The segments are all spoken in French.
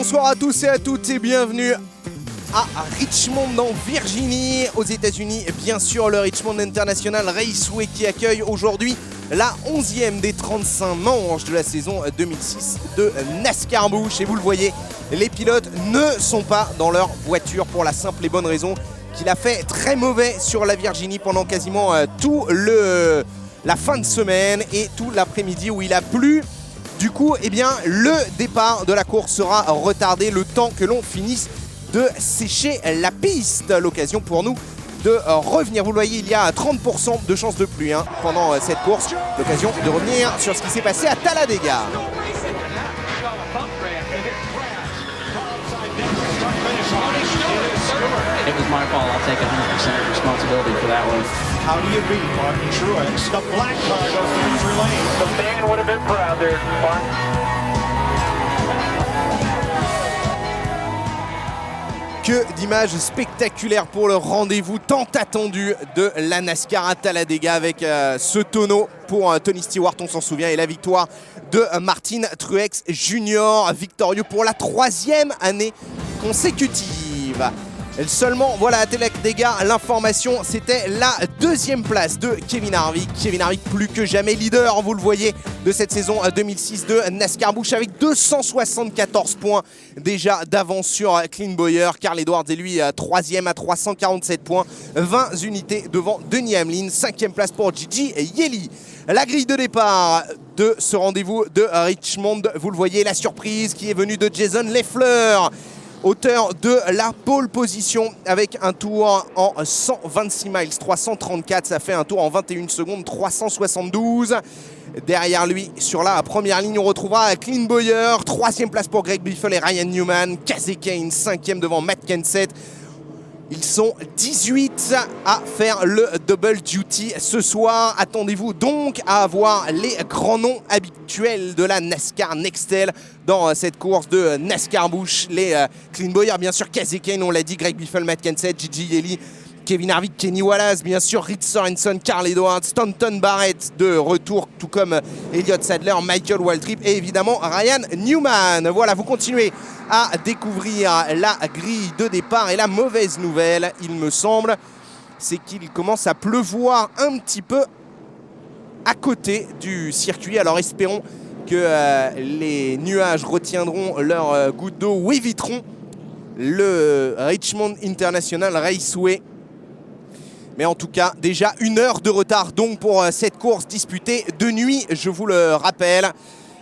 Bonsoir à tous et à toutes et bienvenue à Richmond en Virginie, aux États-Unis. Bien sûr, le Richmond International Raceway qui accueille aujourd'hui la 11e des 35 manches de la saison 2006 de NASCAR Busch. Et vous le voyez, les pilotes ne sont pas dans leur voiture pour la simple et bonne raison qu'il a fait très mauvais sur la Virginie pendant quasiment tout la fin de semaine et tout l'après-midi où il a plu. Du coup, eh bien, le départ de la course sera retardé le temps que l'on finisse de sécher la piste. L'occasion pour nous de revenir. Vous le voyez, il y a 30% de chances de pluie pendant cette course. L'occasion de revenir sur ce qui s'est passé à Talladega. It was my fault. I'll take 100% responsibility for that one. How do you beat Martin Truex? The black car goes to victory lane. The man would have been proud there, Martin. Que d'images spectaculaires pour le rendez-vous tant attendu de la NASCAR à Talladega avec ce tonneau pour Tony Stewart, on s'en souvient, et la victoire de Martin Truex Jr., victorieux pour la 3e année consécutive. Seulement, voilà, à Talladega, l'information, c'était la 2e place de Kevin Harvick. Kevin Harvick, plus que jamais leader, vous le voyez, de cette saison 2006 de NASCAR Busch, avec 274 points déjà d'avance sur Clint Bowyer. Carl Edwards est lui 3e à 347 points, 20 unités devant Denny Hamlin. 5e place pour Gigi Yelly. La grille de départ de ce rendez-vous de Richmond, vous le voyez, la surprise qui est venue de Jason Leffler, auteur de la pole position avec un tour en 126 miles 334, ça fait un tour en 21 secondes 372. Derrière lui, sur la première ligne, on retrouvera Clint Bowyer, 3e place pour Greg Biffle et Ryan Newman, Kasey Kahne 5e devant Matt Kenseth. Ils sont 18 à faire le double duty ce soir. Attendez-vous donc à avoir les grands noms habituels de la NASCAR Nextel dans cette course de NASCAR Busch. Les Clint Bowyer, bien sûr, Kasey Kahne, on l'a dit, Greg Biffle, Matt Kenseth, Gigi Yelly, Kevin Harvick, Kenny Wallace, bien sûr, Rich Sorenson, Carl Edwards, Stanton Barrett de retour, tout comme Elliott Sadler, Michael Waltrip et évidemment Ryan Newman. Voilà, vous continuez à découvrir la grille de départ et la mauvaise nouvelle, il me semble, c'est qu'il commence à pleuvoir un petit peu à côté du circuit. Alors espérons que les nuages retiendront leur goutte d'eau ou éviteront le Richmond International Raceway. Mais en tout cas, déjà 1 heure de retard donc pour cette course disputée de nuit, je vous le rappelle.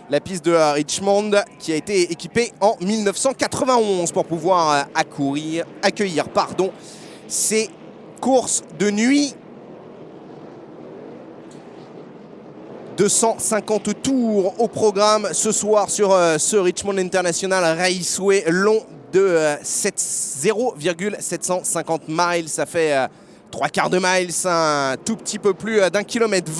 La piste de Richmond qui a été équipée en 1991 pour pouvoir accueillir ces courses de nuit. 250 tours au programme ce soir sur ce Richmond International Raceway long de 0,750 miles. Ça fait 3/4 de miles, un tout petit peu plus d'1,20 km.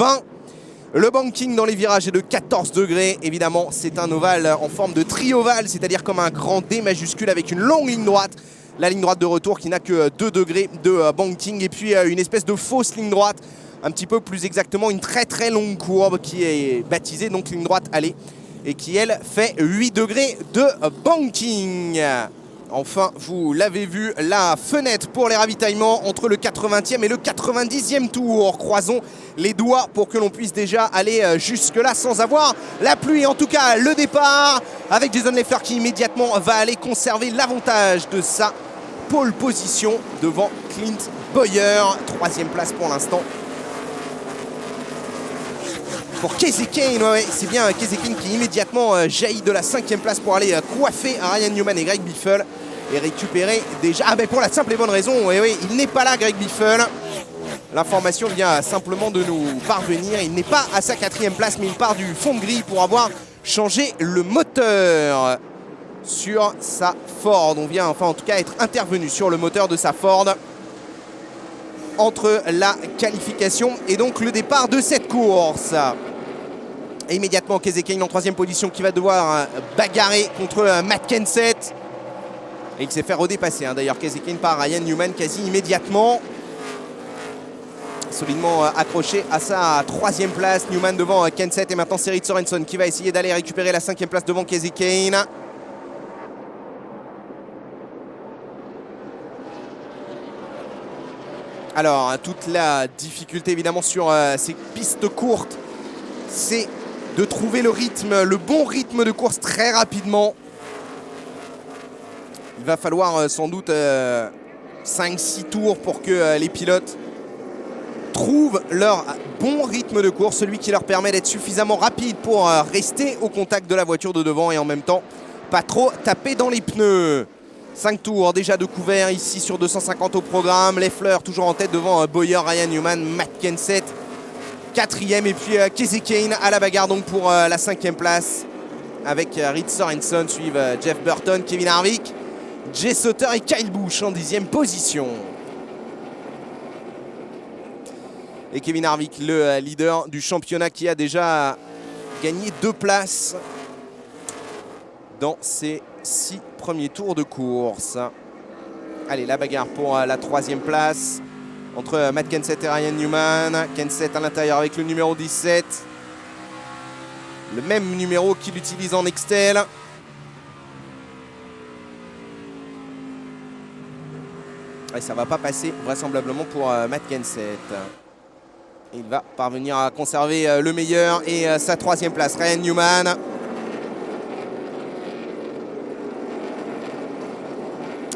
Le banking dans les virages est de 14 degrés. Évidemment, c'est un ovale en forme de tri-ovale, c'est-à-dire comme un grand D majuscule avec une longue ligne droite. La ligne droite de retour qui n'a que 2 degrés de banking. Et puis une espèce de fausse ligne droite, un petit peu plus exactement une très très longue courbe qui est baptisée donc ligne droite allée et qui, elle, fait 8 degrés de banking. Enfin, vous l'avez vu, la fenêtre pour les ravitaillements entre le 80e et le 90e tour. Croisons les doigts pour que l'on puisse déjà aller jusque-là sans avoir la pluie. En tout cas, le départ avec Jason Leffler qui immédiatement va aller conserver l'avantage de sa pole position devant Clint Bowyer. 3e place pour l'instant pour Kasey Kahne. Ouais, c'est bien Kasey Kahne qui immédiatement jaillit de la 5e place pour aller coiffer Ryan Newman et Greg Biffle et récupérer déjà... Ah ben pour la simple et bonne raison, oui, il n'est pas là Greg Biffle. L'information vient simplement de nous parvenir. Il n'est pas à sa 4e place, mais il part du fond de grille pour avoir changé le moteur sur sa Ford. On vient enfin en tout cas être intervenu sur le moteur de sa Ford entre la qualification et donc le départ de cette course. Et immédiatement Kasey Kahne en 3e position qui va devoir bagarrer contre Matt Kenseth. Et il s'est fait redépasser d'ailleurs Kasey Kahne par Ryan Newman quasi immédiatement. Solidement accroché à sa 3e place. Newman devant Kenseth et maintenant c'est Rich Sorenson qui va essayer d'aller récupérer la 5e place devant Kasey Kahne. Alors, toute la difficulté évidemment sur ces pistes courtes, c'est de trouver le rythme, le bon rythme de course très rapidement. Il va falloir sans doute 5-6 tours pour que les pilotes trouvent leur bon rythme de course, celui qui leur permet d'être suffisamment rapide pour rester au contact de la voiture de devant et en même temps pas trop taper dans les pneus. 5 tours déjà de couvert ici sur 250 au programme. Leffler toujours en tête devant Bowyer, Ryan Newman, Matt Kenseth 4e et puis Kasey Kahne à la bagarre donc pour la 5e place avec Reed Sorensen, suivent Jeff Burton, Kevin Harvick, Jay Sauter et Kyle Busch en 10e position. Et Kevin Harvick, le leader du championnat qui a déjà gagné 2 places dans ses 6 premiers tours de course. Allez, la bagarre pour la 3e place entre Matt Kenseth et Ryan Newman. Kenseth à l'intérieur avec le numéro 17. Le même numéro qu'il utilise en Nextel. Et ça ne va pas passer vraisemblablement pour Matt Kenseth. Il va parvenir à conserver le meilleur et sa 3e place. Ryan Newman.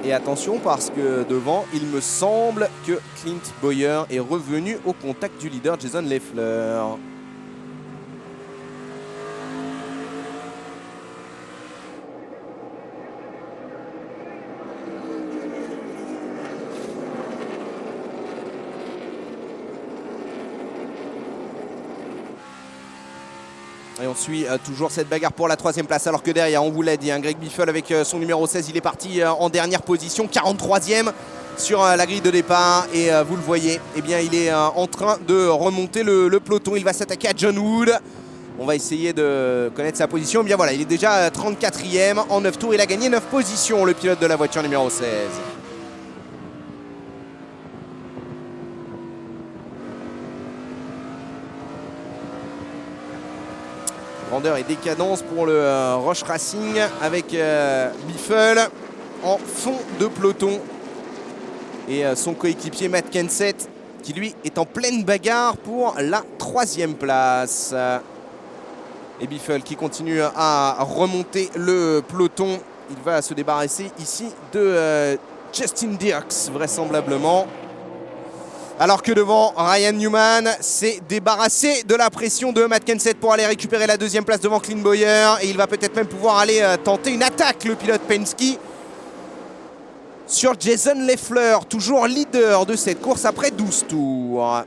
Et attention parce que devant, il me semble que Clint Bowyer est revenu au contact du leader Jason Leffler. Et on suit toujours cette bagarre pour la 3e place, alors que derrière, on vous l'a dit, Greg Biffle avec son numéro 16, il est parti en dernière position, 43e sur la grille de départ. Et vous le voyez, eh bien, il est en train de remonter le peloton. Il va s'attaquer à John Wood. On va essayer de connaître sa position. Eh bien voilà, il est déjà 34e en 9 tours. Il a gagné 9 positions, le pilote de la voiture numéro 16. Grandeur et décadence pour le Rush Racing avec Biffle en fond de peloton. Et son coéquipier Matt Kenseth qui lui est en pleine bagarre pour la 3e place. Et Biffle qui continue à remonter le peloton. Il va se débarrasser ici de Justin Dirks vraisemblablement. Alors que devant, Ryan Newman s'est débarrassé de la pression de Matt Kenseth pour aller récupérer la 2e place devant Clint Bowyer. Et il va peut-être même pouvoir aller tenter une attaque, le pilote Penske, sur Jason Leffler, toujours leader de cette course après 12 tours.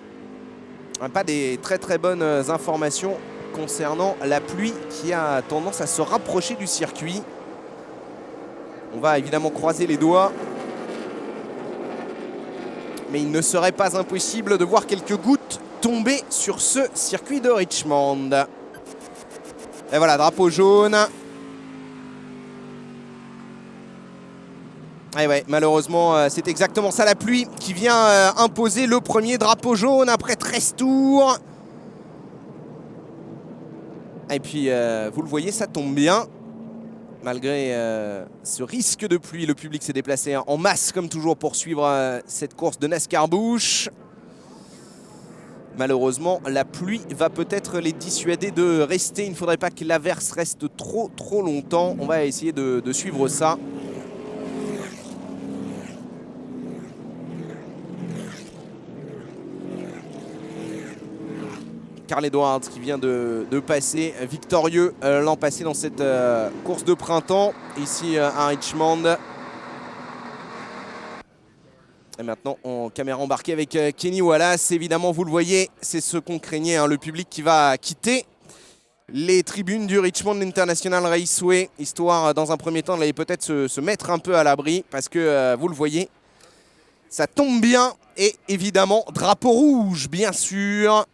Pas des très bonnes informations concernant la pluie qui a tendance à se rapprocher du circuit. On va évidemment croiser les doigts. Mais il ne serait pas impossible de voir quelques gouttes tomber sur ce circuit de Richmond. Et voilà, drapeau jaune. Et ouais, malheureusement, c'est exactement ça, la pluie qui vient imposer le premier drapeau jaune après 13 tours. Et puis, vous le voyez, ça tombe bien. Malgré ce risque de pluie, le public s'est déplacé en masse, comme toujours, pour suivre cette course de NASCAR Busch. Malheureusement, la pluie va peut-être les dissuader de rester. Il ne faudrait pas que l'averse reste trop longtemps. On va essayer de suivre ça. Carl Edwards qui vient de passer victorieux l'an passé dans cette course de printemps ici à Richmond. Et maintenant en caméra embarquée avec Kenny Wallace. Évidemment, vous le voyez, c'est ce qu'on craignait, hein, le public qui va quitter les tribunes du Richmond International Raceway, histoire dans un premier temps d'aller peut-être se mettre un peu à l'abri, parce que vous le voyez, ça tombe bien. Et évidemment, drapeau rouge bien sûr.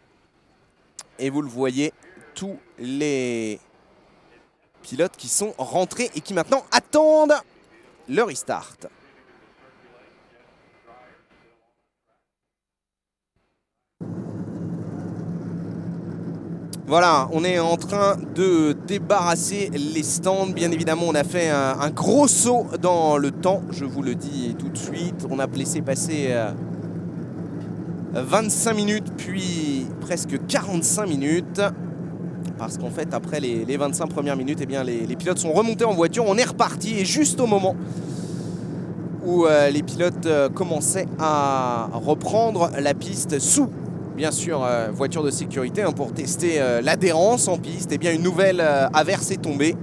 Et vous le voyez, tous les pilotes qui sont rentrés et qui maintenant attendent le restart. Voilà, on est en train de débarrasser les stands. Bien évidemment, on a fait un gros saut dans le temps, je vous le dis tout de suite. On a laissé passer 25 minutes, puis presque 45 minutes. Parce qu'en fait, après les 25 premières minutes, eh bien, les pilotes sont remontés en voiture. On est reparti et juste au moment où les pilotes commençaient à reprendre la piste sous, bien sûr, voiture de sécurité hein, pour tester l'adhérence en piste, eh bien, une nouvelle averse est tombée.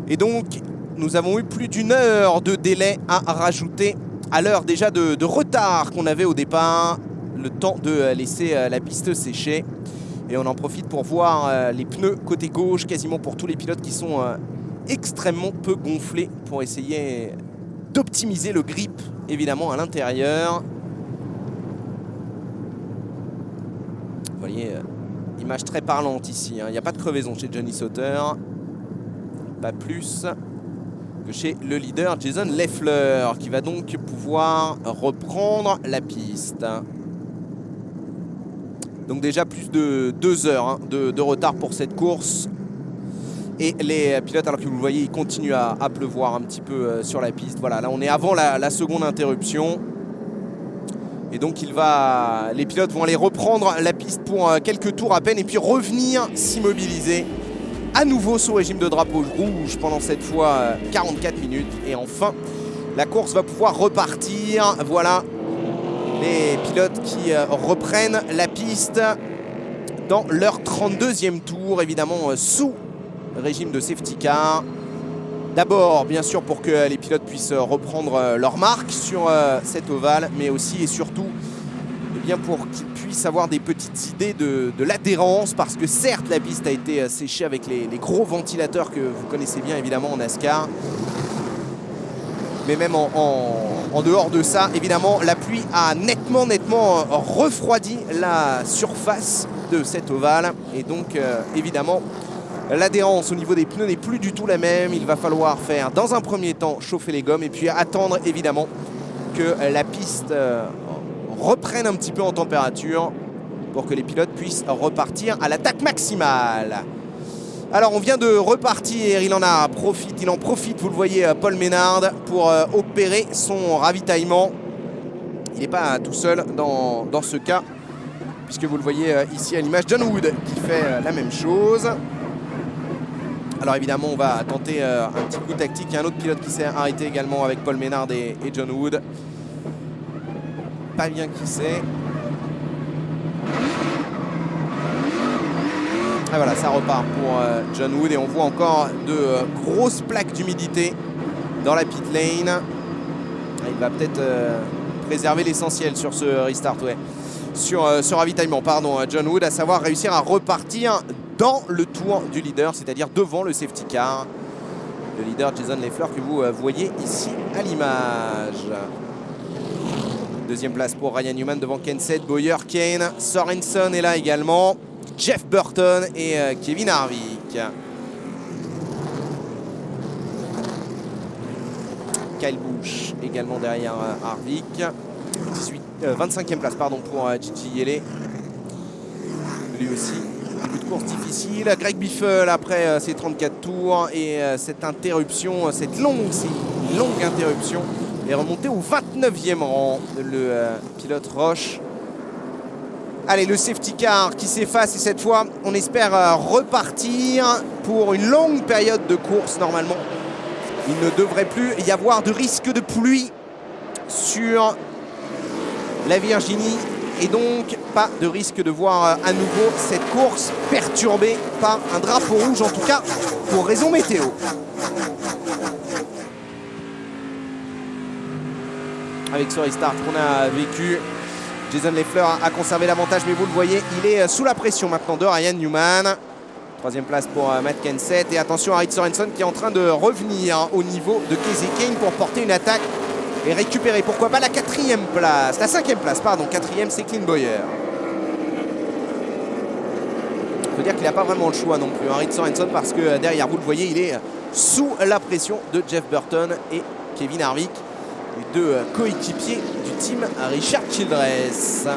Et donc, nous avons eu plus d'une heure de délai à rajouter à l'heure déjà de retard qu'on avait au départ, le temps de laisser la piste sécher. Et on en profite pour voir les pneus côté gauche, quasiment pour tous les pilotes qui sont extrêmement peu gonflés pour essayer d'optimiser le grip, évidemment, à l'intérieur. Vous voyez, image très parlante ici. Il n'y a pas de crevaison chez Johnny Sauter. Pas plus que chez le leader Jason Leffler, qui va donc pouvoir reprendre la piste. Donc déjà plus de 2 heures hein, de retard pour cette course. Et les pilotes, alors que vous le voyez, ils continuent à pleuvoir un petit peu sur la piste. Voilà, là on est avant la seconde interruption. Et donc les pilotes vont aller reprendre la piste pour quelques tours à peine et puis revenir s'immobiliser à nouveau sous régime de drapeau rouge pendant cette fois 44 minutes. Et enfin, la course va pouvoir repartir. Voilà. Les pilotes qui reprennent la piste dans leur 32e tour, évidemment sous régime de safety car. D'abord, bien sûr, pour que les pilotes puissent reprendre leur marque sur cet ovale, mais aussi et surtout eh bien, pour qu'ils puissent avoir des petites idées de l'adhérence, parce que certes, la piste a été séchée avec les gros ventilateurs que vous connaissez bien évidemment en NASCAR. Mais même en dehors de ça, évidemment, la pluie a nettement refroidi la surface de cet ovale. Et donc, évidemment, l'adhérence au niveau des pneus n'est plus du tout la même. Il va falloir faire, dans un premier temps, chauffer les gommes et puis attendre, évidemment, que la piste reprenne un petit peu en température pour que les pilotes puissent repartir à l'attaque maximale. Alors on vient de repartir, il en profite, vous le voyez, Paul Menard, pour opérer son ravitaillement. Il n'est pas tout seul dans ce cas, puisque vous le voyez ici à l'image, John Wood qui fait la même chose. Alors évidemment on va tenter un petit coup tactique, il y a un autre pilote qui s'est arrêté également avec Paul Menard et John Wood. Pas bien qui c'est. Et voilà, ça repart pour John Wood et on voit encore de grosses plaques d'humidité dans la pit lane. Il va peut-être préserver l'essentiel sur ce restart, ouais. Sur ce ravitaillement, pardon, John Wood, à savoir réussir à repartir dans le tour du leader, c'est-à-dire devant le safety car. Le leader Jason Leffler que vous voyez ici à l'image. Deuxième place pour Ryan Newman devant Kenseth, Bowyer, Kane, Sorensen est là également. Jeff Burton et Kevin Harvick. Kyle Busch également derrière Harvick. 25e place pardon, pour Gigi Yeley. Lui aussi, début de course difficile. Greg Biffle après ses 34 tours et cette interruption, cette longue interruption est remonté au 29e rang. Le pilote Roche. Allez, le safety car qui s'efface et cette fois, on espère repartir pour une longue période de course normalement. Il ne devrait plus y avoir de risque de pluie sur la Virginie et donc pas de risque de voir à nouveau cette course perturbée par un drapeau rouge, en tout cas pour raison météo. Avec ce restart qu'on a vécu, Jason Leffler a conservé l'avantage, mais vous le voyez, il est sous la pression maintenant de Ryan Newman. Troisième place pour Matt Kenseth. Et attention à Reed Sorensen qui est en train de revenir au niveau de Kasey Kahne pour porter une attaque et récupérer, pourquoi pas, la 4e place. La 5e place, pardon. 4e, c'est Clint Bowyer. Il faut dire qu'il n'a pas vraiment le choix non plus, Reed Sorensen, parce que derrière, vous le voyez, il est sous la pression de Jeff Burton et Kevin Harvick, les deux coéquipiers du team Richard Childress.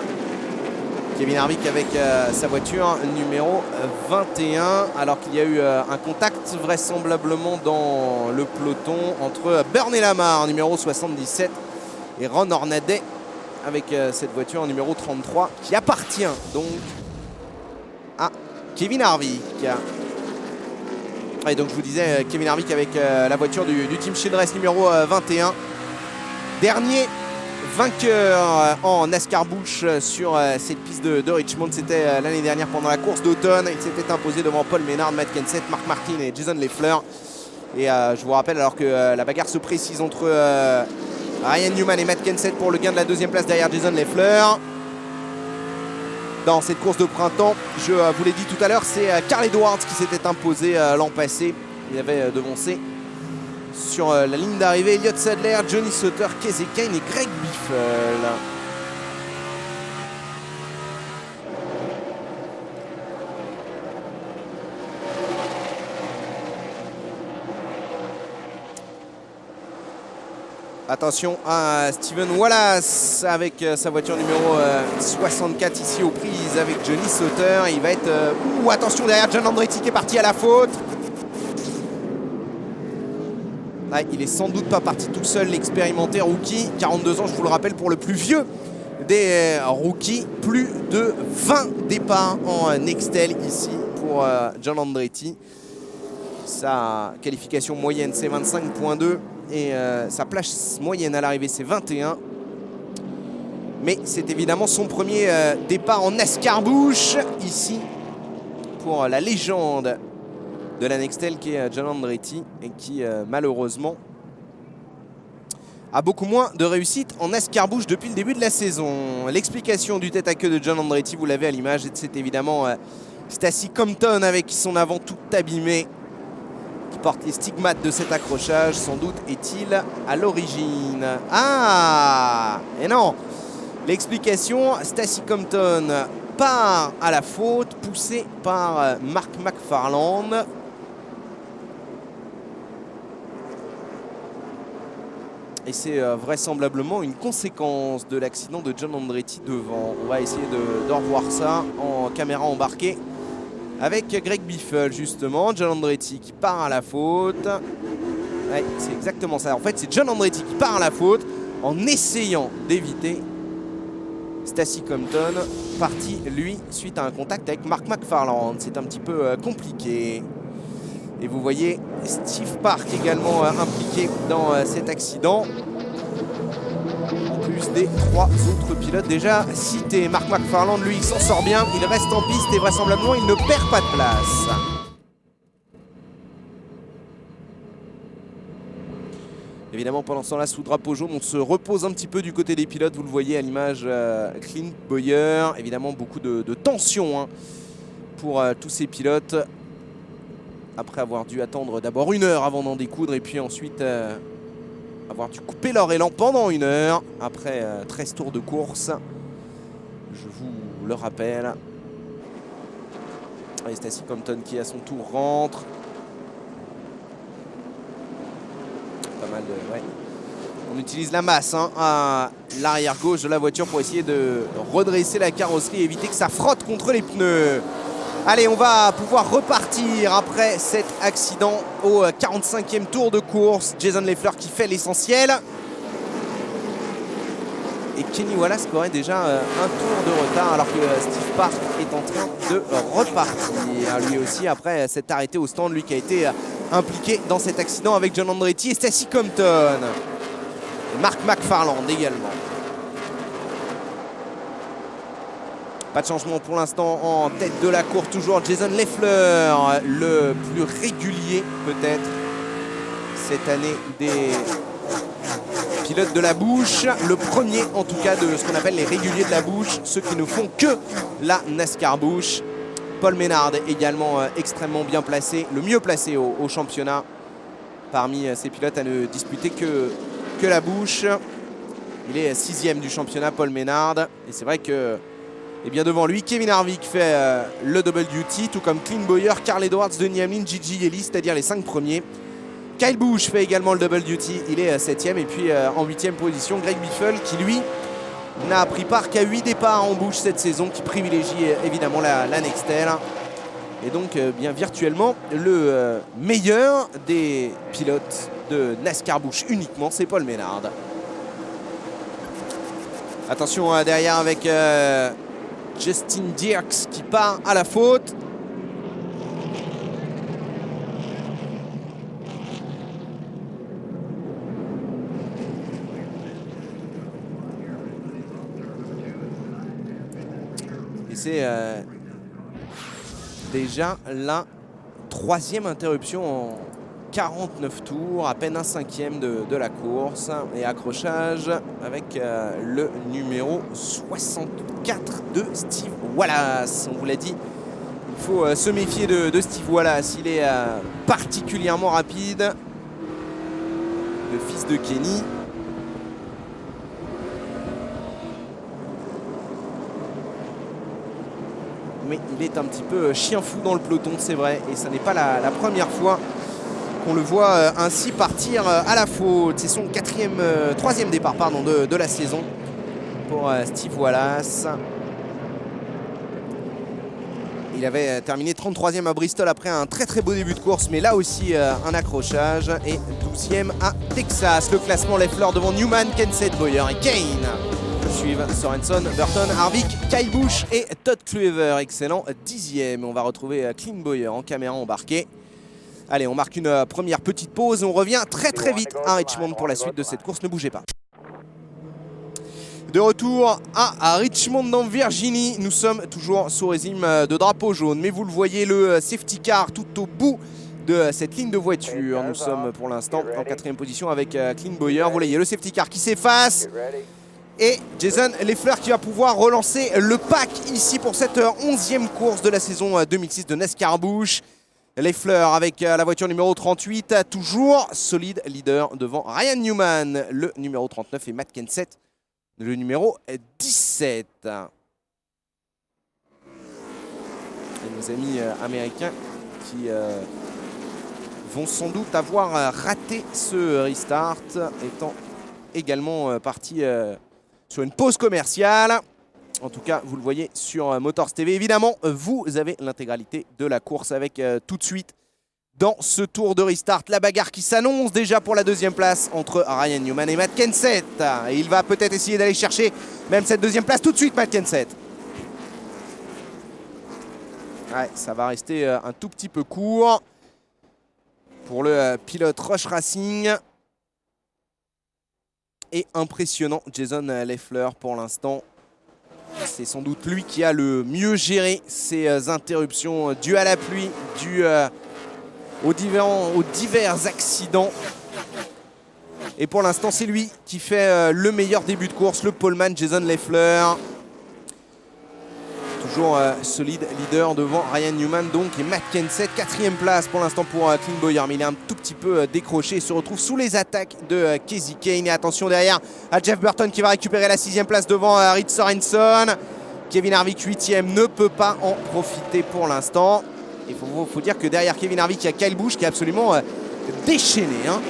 Kevin Harvick avec sa voiture numéro 21, alors qu'il y a eu un contact vraisemblablement dans le peloton entre Bernie Lamar, numéro 77, et Ron Hornaday, avec cette voiture numéro 33 qui appartient donc à Kevin Harvick. Et donc je vous disais Kevin Harvick avec la voiture du Team Childress numéro 21. Dernier vainqueur en NASCAR Busch sur cette piste de Richmond. C'était l'année dernière pendant la course d'automne. Il s'était imposé devant Paul Menard, Matt Kenseth, Mark Martin et Jason Leffler. Et je vous rappelle alors que la bagarre se précise entre Ryan Newman et Matt Kenseth pour le gain de la deuxième place derrière Jason Leffler. Dans cette course de printemps, je vous l'ai dit tout à l'heure, c'est Carl Edwards qui s'était imposé l'an passé. Il avait devancé sur la ligne d'arrivée Elliott Sadler, Johnny Sauter, Kasey Kahne et Greg Biffle. Attention à Steven Wallace avec sa voiture numéro 64 ici aux prises avec Johnny Sauter. Il va être... attention derrière John Andretti qui est parti à la faute. Ouais, il est sans doute pas parti tout seul, l'expérimenté rookie. 42 ans, je vous le rappelle, pour le plus vieux des rookies. Plus de 20 départs en Nextel ici pour John Andretti. Sa qualification moyenne, c'est 25.2. Et sa place moyenne à l'arrivée, c'est 21. Mais c'est évidemment son premier départ en NASCAR Busch ici pour la légende de la Nextel qui est John Andretti et qui malheureusement a beaucoup moins de réussite en NASCAR Busch depuis le début de la saison. L'explication du tête à queue de John Andretti, vous l'avez à l'image, c'est évidemment Stacy Compton avec son avant tout abîmé qui porte les stigmates de cet accrochage. Sans doute est-il à l'origine. Ah, et non, l'explication, Stacy Compton part à la faute, poussé par Mark McFarland. Et c'est vraisemblablement une conséquence de l'accident de John Andretti devant. On va essayer de revoir ça en caméra embarquée avec Greg Biffle justement. John Andretti qui part à la faute. Ouais, c'est exactement ça. En fait, c'est John Andretti qui part à la faute en essayant d'éviter Stacy Compton, parti lui suite à un contact avec Mark McFarland. C'est un petit peu compliqué. Et vous voyez Steve Park également impliqué dans cet accident. En plus des 3 autres pilotes déjà cités. Mark McFarland, lui, il s'en sort bien. Il reste en piste et vraisemblablement, il ne perd pas de place. Évidemment, pendant ce temps-là, sous drapeau jaune, on se repose un petit peu du côté des pilotes. Vous le voyez à l'image, Clint Bowyer. Évidemment, beaucoup de tension pour tous ces pilotes. Après avoir dû attendre d'abord 1 heure avant d'en découdre et puis ensuite avoir dû couper leur élan pendant 1 heure après 13 tours de course. Je vous le rappelle. Et Stacy Compton qui à son tour rentre. Pas mal de... Ouais. On utilise la masse à l'arrière gauche de la voiture pour essayer de redresser la carrosserie et éviter que ça frotte contre les pneus. Allez, on va pouvoir repartir après cet accident au 45e tour de course. Jason Leffler qui fait l'essentiel. Et Kenny Wallace qui aurait déjà un tour de retard alors que Steve Park est en train de repartir. Lui aussi après s'être arrêté au stand, lui qui a été impliqué dans cet accident avec John Andretti et Stacy Compton. Et Mark McFarland également. Pas de changement pour l'instant en tête de la course. Toujours Jason Leffler, le plus régulier peut-être cette année des pilotes de la Busch. Le premier en tout cas de ce qu'on appelle les réguliers de la Busch, ceux qui ne font que la NASCAR Busch. Paul Menard également extrêmement bien placé, le mieux placé au championnat parmi ces pilotes à ne disputer que la Busch. Il est 6e du championnat, Paul Menard. Et c'est vrai que et bien devant lui, Kevin Harvick fait le double duty, tout comme Clint Bowyer, Carl Edwards, Denny Hamlin, Gigi Ellis, c'est-à-dire les 5 premiers. Kyle Busch fait également le double duty, il est 7e. Et puis en 8e position, Greg Biffle qui lui n'a pris part qu'à 8 départs en Busch cette saison, qui privilégie évidemment la Nextel. Et donc bien virtuellement le meilleur des pilotes de NASCAR Busch uniquement, c'est Paul Menard. Attention derrière avec Justin Dirks qui part à la faute. Et c'est déjà la 3e interruption en 49 tours, à peine un 5e de la course. Et accrochage avec le numéro 64 de Steve Wallace. On vous l'a dit, il faut se méfier de Steve Wallace. Il est particulièrement rapide. Le fils de Kenny. Mais il est un petit peu chien fou dans le peloton, c'est vrai. Et ça n'est pas la première fois qu'on le voit ainsi partir à la faute. C'est son 3e départ pardon, de la saison pour Steve Wallace. Il avait terminé 33e à Bristol après un très beau début de course, mais là aussi un accrochage. Et 12e à Texas. Le classement Leffler devant Newman, Kenseth, Bowyer et Kane. Suivent Sorenson, Burton, Harvick, Kyle Busch et Todd Kluever. Excellent 10e. On va retrouver Clint Bowyer en caméra embarquée. Allez, on marque une première petite pause. On revient très vite à Richmond pour la suite de cette course. Ne bougez pas. De retour à Richmond dans Virginie. Nous sommes toujours sous régime de drapeau jaune. Mais vous le voyez, le safety car tout au bout de cette ligne de voiture. Nous sommes pour l'instant en 4e position avec Clint Bowyer. Vous voyez le safety car qui s'efface. Et Jason Leffler qui va pouvoir relancer le pack ici pour cette 11e course de la saison 2006 de NASCAR Busch. Leffler avec la voiture numéro 38, toujours solide leader devant Ryan Newman, le numéro 39, et Matt Kenseth, le numéro 17. Et nos amis américains qui vont sans doute avoir raté ce restart, étant également partis sur une pause commerciale. En tout cas, vous le voyez sur Motors TV. Évidemment, vous avez l'intégralité de la course avec tout de suite, dans ce tour de restart, la bagarre qui s'annonce déjà pour la 2e place entre Ryan Newman et Matt Kenseth. Et il va peut-être essayer d'aller chercher même cette 2e place tout de suite, Matt Kenseth. Ouais, ça va rester un tout petit peu court pour le pilote Rush Racing. Et impressionnant, Jason Leffler pour l'instant. C'est sans doute lui qui a le mieux géré ces interruptions dues à la pluie, dues aux divers accidents. Et pour l'instant, c'est lui qui fait le meilleur début de course, le poleman Jason Leffler. Toujours solide leader devant Ryan Newman donc, et Matt Kenseth. 4e place pour l'instant pour Clint Bowyer, mais il est un tout petit peu décroché. Il se retrouve sous les attaques de Kasey Kahne. Et attention derrière à Jeff Burton qui va récupérer la 6e place devant Rich Sorenson. Kevin Harvick 8e ne peut pas en profiter pour l'instant. Il faut dire que derrière Kevin Harvick, il y a Kyle Busch qui est absolument déchaîné. Hein.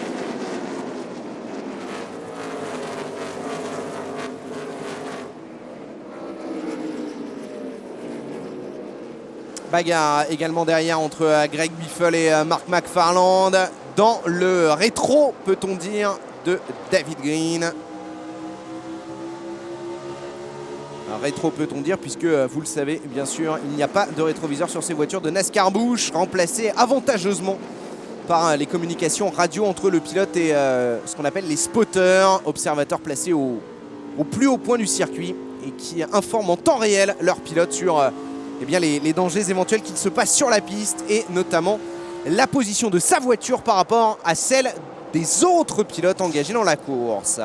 Bagarre également derrière entre Greg Biffle et Mark McFarland. Dans le rétro, peut-on dire, de David Green. Un rétro, peut-on dire, puisque vous le savez, bien sûr, il n'y a pas de rétroviseur sur ces voitures de NASCAR Busch, remplacé avantageusement par les communications radio entre le pilote et ce qu'on appelle les spotters, observateurs placés au plus haut point du circuit et qui informent en temps réel leurs pilotes sur eh bien, les dangers éventuels qui se passent sur la piste et notamment la position de sa voiture par rapport à celle des autres pilotes engagés dans la course.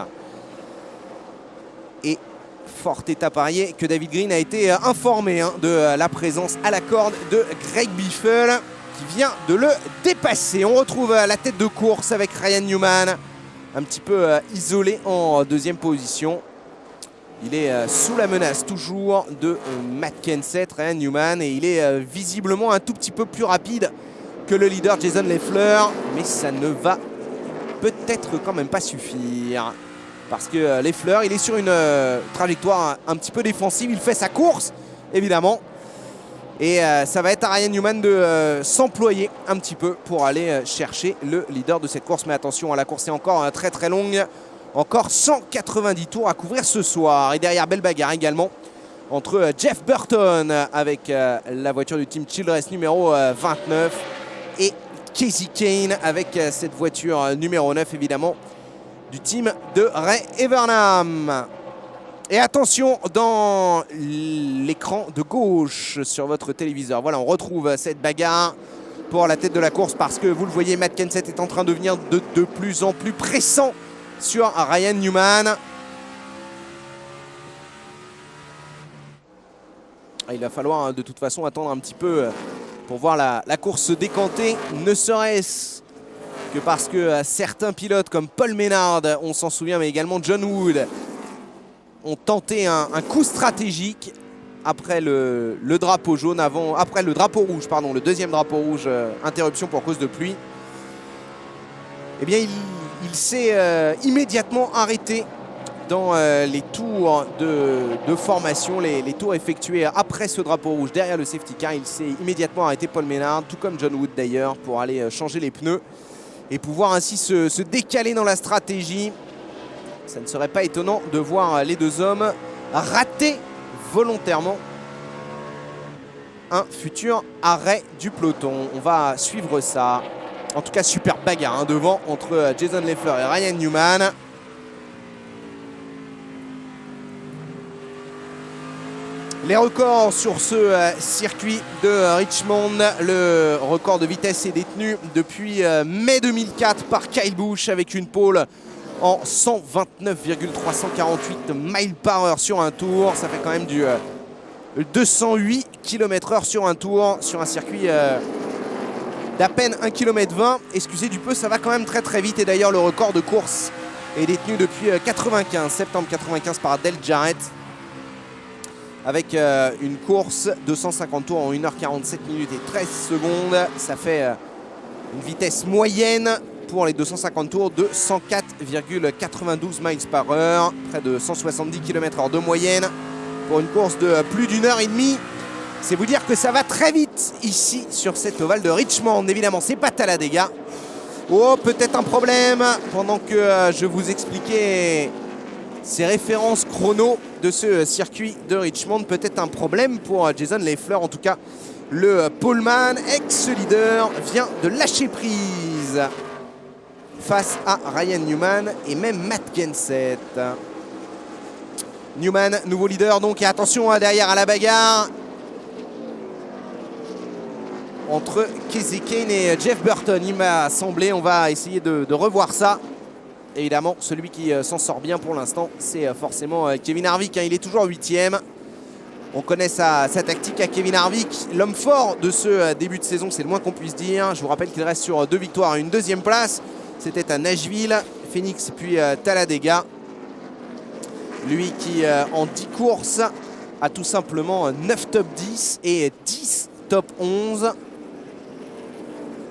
Et fort est à parier que David Green a été informé de la présence à la corde de Greg Biffle qui vient de le dépasser. On retrouve la tête de course avec Ryan Newman, un petit peu isolé en 2e position. Il est sous la menace toujours de Matt Kenseth, Ryan Newman, et il est visiblement un tout petit peu plus rapide que le leader Jason Leffler, mais ça ne va peut-être quand même pas suffire. Parce que Leffler, il est sur une trajectoire un petit peu défensive, il fait sa course, évidemment. Et ça va être à Ryan Newman de s'employer un petit peu pour aller chercher le leader de cette course. Mais attention, la course est encore très longue. Encore 190 tours à couvrir ce soir. Et derrière, belle bagarre également entre Jeff Burton avec la voiture du Team Childress numéro 29 et Kasey Kahne avec cette voiture numéro 9 évidemment du team de Ray Evernham. Et attention dans l'écran de gauche sur votre téléviseur. Voilà, on retrouve cette bagarre pour la tête de la course parce que vous le voyez, Matt Kenseth est en train de devenir de plus en plus pressant sur Ryan Newman. Il va falloir de toute façon attendre un petit peu pour voir la course se décanter, ne serait-ce que parce que certains pilotes comme Paul Menard, on s'en souvient, mais également John Wood, ont tenté un coup stratégique après le drapeau jaune, après le drapeau rouge, pardon, le deuxième drapeau rouge, interruption pour cause de pluie. Eh bien, il s'est immédiatement arrêté dans les tours de formation, les tours effectués après ce drapeau rouge derrière le safety car. Il s'est immédiatement arrêté, Paul Menard, tout comme John Wood d'ailleurs, pour aller changer les pneus et pouvoir ainsi se décaler dans la stratégie. Ça ne serait pas étonnant de voir les deux hommes rater volontairement un futur arrêt du peloton. On va suivre ça. En tout cas, super bagarre devant entre Jason Leffler et Ryan Newman. Les records sur ce circuit de Richmond, le record de vitesse est détenu depuis mai 2004 par Kyle Busch avec une pole en 129,348 miles par heure sur un tour. Ça fait quand même du 208 km/h sur un tour, sur un circuit d'à peine 1,20 km. Excusez du peu, ça va quand même très très vite. Et d'ailleurs, le record de course est détenu depuis septembre 95 par Dale Jarrett, avec une course 250 tours en 1h47 minutes et 13 secondes. Ça fait une vitesse moyenne pour les 250 tours de 104,92 miles par heure, près de 170 km/h de moyenne pour une course de plus d'1h30. C'est vous dire que ça va très vite ici sur cet ovale de Richmond. Évidemment, c'est pas Talladega. Oh, peut-être un problème pendant que je vous expliquais ces références chrono de ce circuit de Richmond. Peut-être un problème pour Jason Leffler. En tout cas, le poleman, ex-leader, vient de lâcher prise face à Ryan Newman et même Matt Kenseth. Newman, nouveau leader donc, et attention derrière à la bagarre entre Kasey Kahne et Jeff Burton. Il m'a semblé, on va essayer de revoir ça. Évidemment, celui qui s'en sort bien pour l'instant, c'est forcément Kevin Harvick. Il est toujours 8e. On connaît sa tactique à Kevin Harvick. L'homme fort de ce début de saison, c'est le moins qu'on puisse dire. Je vous rappelle qu'il reste sur 2 victoires et une 2e place. C'était à Nashville, Phoenix puis Talladega. Lui qui, en 10 courses, a tout simplement 9 top 10 et 10 top 11.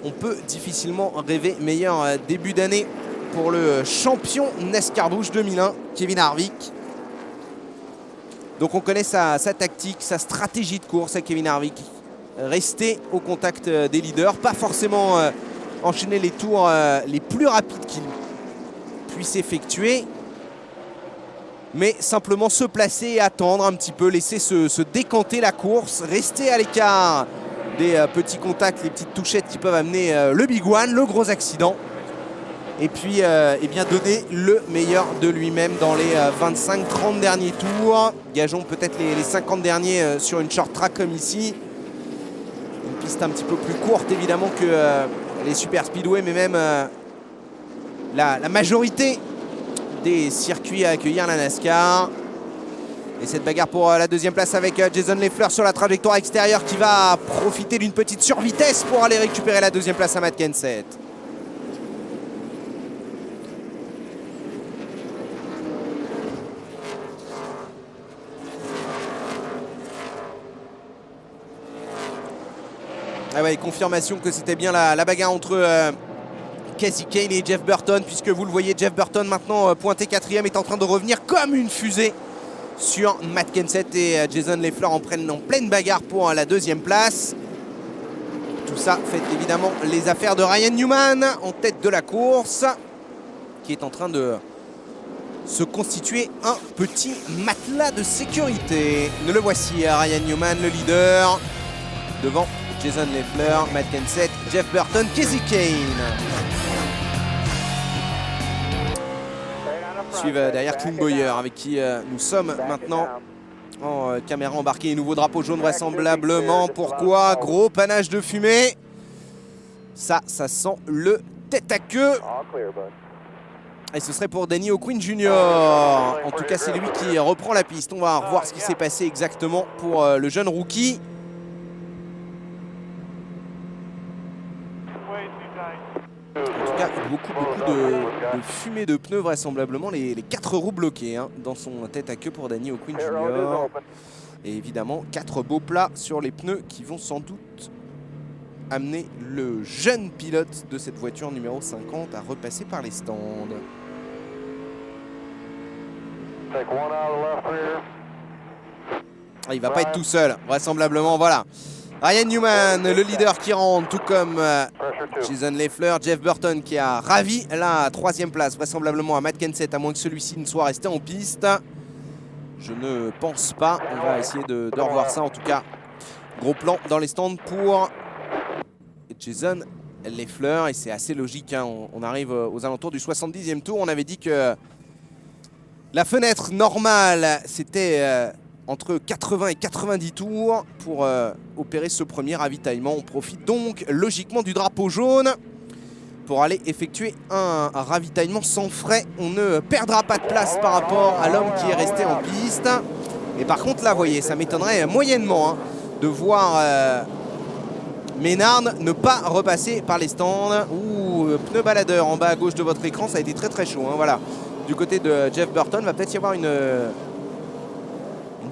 On peut difficilement rêver meilleur début d'année pour le champion NASCAR Busch 2001, Kevin Harvick. Donc on connaît sa tactique, sa stratégie de course à Kevin Harvick. Rester au contact des leaders, pas forcément enchaîner les tours les plus rapides qu'il puisse effectuer, mais simplement se placer et attendre un petit peu, laisser se décanter la course, rester à l'écart des petits contacts, les petites touchettes qui peuvent amener le big one, le gros accident. Et puis eh bien donner le meilleur de lui-même dans les 25-30 derniers tours. Gageons peut-être les 50 derniers sur une short track comme ici. Une piste un petit peu plus courte évidemment que les super speedway, mais même la majorité des circuits à accueillir la NASCAR. Et cette bagarre pour la 2e place avec Jason Leffler sur la trajectoire extérieure qui va profiter d'une petite survitesse pour aller récupérer la 2e place à Matt Kenseth. Ah ouais, confirmation que c'était bien la bagarre entre Kasey Kahne et Jeff Burton, puisque vous le voyez, Jeff Burton maintenant pointé 4e est en train de revenir comme une fusée sur Matt Kenseth et Jason Leffler en pleine bagarre pour la 2e place. Tout ça fait évidemment les affaires de Ryan Newman en tête de la course, qui est en train de se constituer un petit matelas de sécurité. Le voici, Ryan Newman, le leader. Devant Jason Leffler, Matt Kenseth, Jeff Burton, Kasey Kahne. Suivent derrière Clint Bowyer, avec qui nous sommes maintenant en caméra embarquée. Nouveau drapeau jaune vraisemblablement. Pourquoi? Gros panache de fumée. Ça sent le tête à queue. Et ce serait pour Danny O'Quinn Jr. En tout cas, c'est lui qui reprend la piste. On va revoir ce qui s'est passé exactement pour le jeune rookie. En tout cas, beaucoup de fumée de pneus vraisemblablement. Les 4 roues bloquées hein, dans son tête à queue pour Danny O'Quinn Jr. Et évidemment, 4 beaux plats sur les pneus qui vont sans doute amener le jeune pilote de cette voiture numéro 50 à repasser par les stands. Il va pas être tout seul, vraisemblablement, voilà. Ryan Newman, le leader qui rentre, tout comme Jason Leffler, Jeff Burton qui a ravi la 3e place, vraisemblablement à Matt Kenseth, à moins que celui-ci ne soit resté en piste. Je ne pense pas, on va essayer de revoir ça en tout cas. Gros plan dans les stands pour Jason Leffler et c'est assez logique, hein. On arrive aux alentours du 70e tour. On avait dit que la fenêtre normale c'était entre 80 et 90 tours pour opérer ce premier ravitaillement. On profite donc logiquement du drapeau jaune pour aller effectuer un ravitaillement sans frais. On ne perdra pas de place par rapport à l'homme qui est resté en piste. Et par contre là, vous voyez, ça m'étonnerait moyennement hein, de voir Maynard ne pas repasser par les stands. Ouh, pneu baladeur en bas à gauche de votre écran, ça a été très très chaud hein, voilà. Du côté de Jeff Burton, va peut-être y avoir une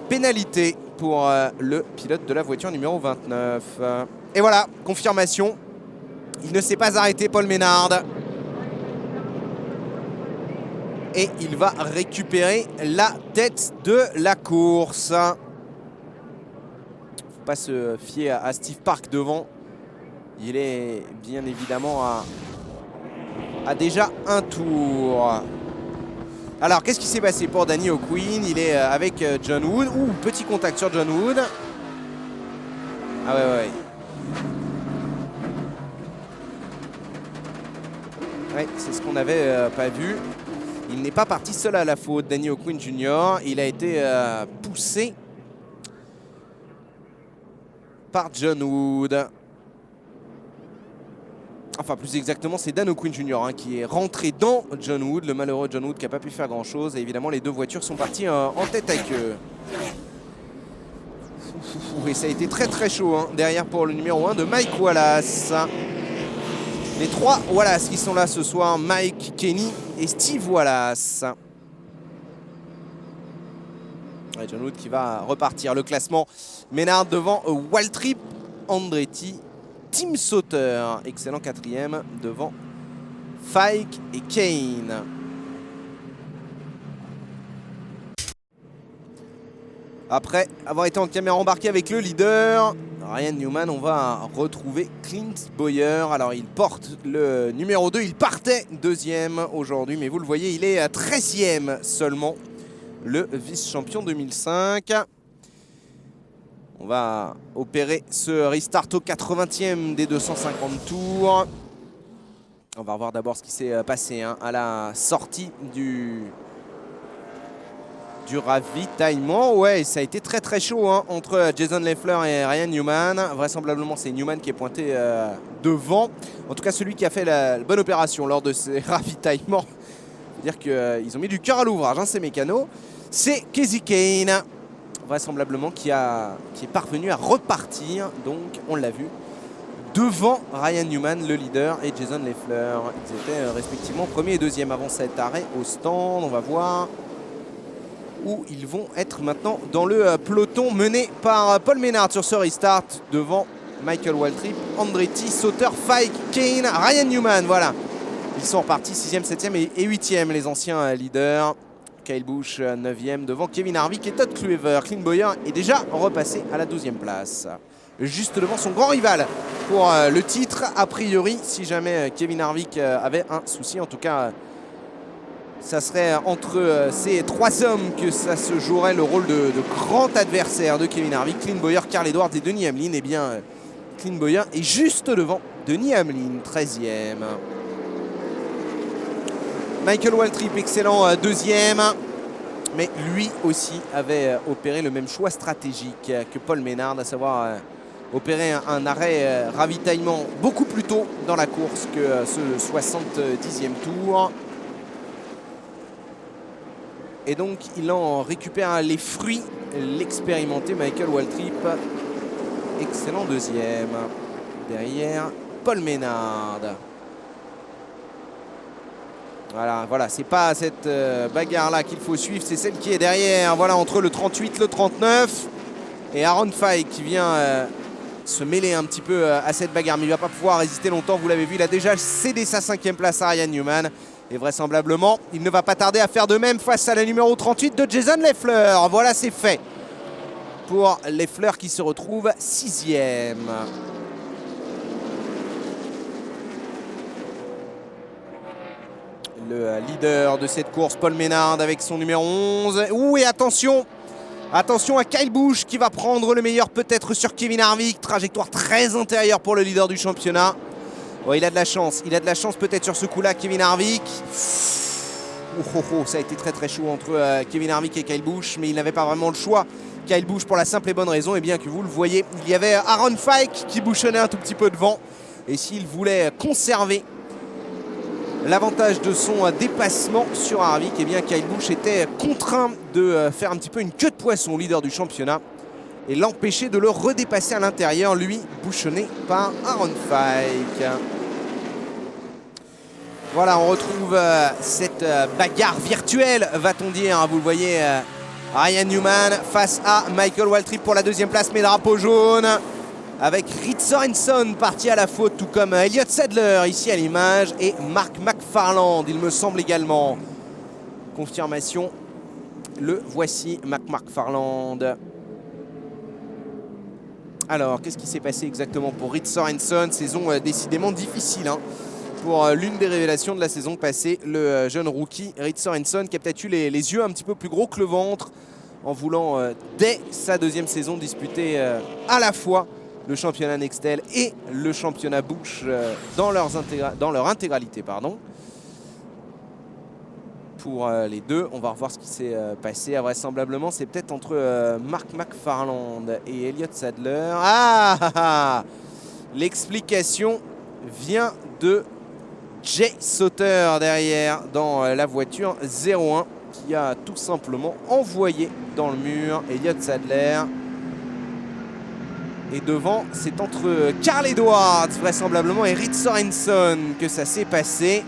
pénalité pour le pilote de la voiture numéro 29. Et voilà, confirmation. Il ne s'est pas arrêté, Paul Maynard. Et il va récupérer la tête de la course. Faut pas se fier à Steve Park devant. Il est bien évidemment à déjà un tour. Alors, qu'est-ce qui s'est passé pour Danny O'Quinn? Il est avec John Wood. Ouh, petit contact sur John Wood. Ah ouais. Ouais, c'est ce qu'on n'avait pas vu. Il n'est pas parti seul à la faute, Danny O'Quinn Jr. Il a été poussé par John Wood. Enfin, plus exactement, c'est Dan O'Quinn Jr. hein, qui est rentré dans John Wood, le malheureux John Wood qui n'a pas pu faire grand-chose. Et évidemment, les deux voitures sont parties en tête à queue. Et ça a été très très chaud hein, derrière pour le numéro 1 de Mike Wallace. Les 3 Wallace qui sont là ce soir, Mike, Kenny et Steve Wallace. Et John Wood qui va repartir. Le classement, Maynard devant Waltrip, Andretti, Tim Sauter, excellent 4e devant Fike et Kahne. Après avoir été en caméra embarquée avec le leader, Ryan Newman, on va retrouver Clint Bowyer. Alors il porte le numéro 2, il partait 2e aujourd'hui, mais vous le voyez, il est à 13e seulement, le vice-champion 2005. On va opérer ce restart au 80e des 250 tours. On va revoir d'abord ce qui s'est passé hein, à la sortie du ravitaillement. Ouais, ça a été très très chaud hein, entre Jason Leffler et Ryan Newman. Vraisemblablement, c'est Newman qui est pointé devant. En tout cas, celui qui a fait la bonne opération lors de ces ravitaillements. C'est-à-dire qu'ils ont mis du cœur à l'ouvrage, hein, ces mécanos. C'est Kasey Kahne, vraisemblablement, qui est parvenu à repartir. Donc, on l'a vu, devant Ryan Newman, le leader, et Jason Leffler. Ils étaient respectivement 1er et 2e avant cet arrêt au stand. On va voir où ils vont être maintenant dans le peloton mené par Paul Maynard sur ce restart devant Michael Waltrip, Andretti, Sauter, Fike, Kahne, Ryan Newman. Voilà, ils sont repartis 6e, 7e et 8e, les anciens leaders. Kyle Busch 9e devant Kevin Harvick et Todd Kluever. Clint Bowyer est déjà repassé à la 12e place, juste devant son grand rival pour le titre, a priori, si jamais Kevin Harvick avait un souci. En tout cas, Ça serait entre ces trois hommes que ça se jouerait le rôle de grand adversaire de Kevin Harvick, Clint Bowyer, Carl Edwards et Denny Hamlin. Eh bien, Clint Bowyer est juste devant Denny Hamlin, 13e. Michael Waltrip, excellent 2e. Mais lui aussi avait opéré le même choix stratégique que Paul Menard, à savoir opérer un arrêt ravitaillement beaucoup plus tôt dans la course que ce 70e tour. Et donc il en récupère les fruits, l'expérimenté Michael Waltrip. Excellent 2e. Derrière Paul Menard. Voilà, c'est pas cette bagarre-là qu'il faut suivre, c'est celle qui est derrière. Voilà, entre le 38, le 39. Et Aaron Fyke qui vient se mêler un petit peu à cette bagarre. Mais il ne va pas pouvoir résister longtemps, vous l'avez vu. Il a déjà cédé sa 5e place à Ryan Newman. Et vraisemblablement, il ne va pas tarder à faire de même face à la numéro 38 de Jason Leffler. Voilà, c'est fait pour Leffler qui se retrouve 6e. Le leader de cette course, Paul Menard, avec son numéro 11. Ouh, et attention à Kyle Busch qui va prendre le meilleur peut-être sur Kevin Harvick. Trajectoire très intérieure pour le leader du championnat. Oh, il a de la chance peut-être sur ce coup-là, Kevin Harvick. Ça a été très très chaud entre Kevin Harvick et Kyle Busch, mais il n'avait pas vraiment le choix. Kyle Busch, pour la simple et bonne raison, et bien que vous le voyez, il y avait Aaron Fyke qui bouchonnait un tout petit peu devant. Et s'il voulait conserver l'avantage de son dépassement sur Harvick, et bien Kyle Busch était contraint de faire un petit peu une queue de poisson au leader du championnat et l'empêcher de le redépasser à l'intérieur, lui bouchonné par Aaron Fyke. Voilà, on retrouve cette bagarre virtuelle, va-t-on dire. Vous le voyez, Ryan Newman face à Michael Waltrip pour la 2e place, mais drapeau jaune. Avec Reed Sorenson parti à la faute, tout comme Elliott Sadler ici à l'image, et Mark McFarland, il me semble également. Confirmation, le voici, Mark McFarland. Alors, qu'est-ce qui s'est passé exactement pour Reed Sorenson? Saison décidément difficile pour l'une des révélations de la saison passée, le jeune rookie Reed Sorenson, qui a peut-être eu les yeux un petit peu plus gros que le ventre en voulant, dès sa 2e saison, disputer à la fois le championnat Nextel et le championnat Busch dans leur intégralité. Pour les deux, on va revoir ce qui s'est passé. Vraisemblablement, c'est peut-être entre Mark McFarland et Elliott Sadler. L'explication vient de Jay Sauter derrière dans la voiture 01 qui a tout simplement envoyé dans le mur Elliott Sadler. Et devant, c'est entre Carl Edwards, vraisemblablement, et Reed Sorenson que ça s'est passé.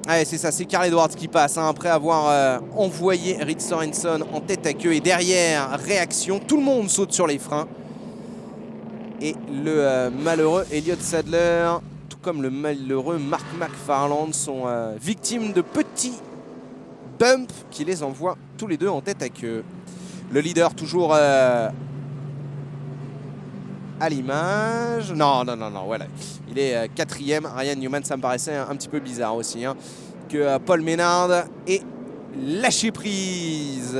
Ouais, c'est ça, c'est Carl Edwards qui passe, après avoir envoyé Reed Sorenson en tête à queue. Et derrière, réaction, tout le monde saute sur les freins. Et le malheureux Elliott Sadler, tout comme le malheureux Mark McFarland, sont victimes de petits bumps qui les envoient tous les deux en tête à queue. Le leader toujours à l'image. Non, voilà. Il est 4e. Ryan Newman, ça me paraissait un petit peu bizarre aussi. Que Paul Menard ait lâché prise.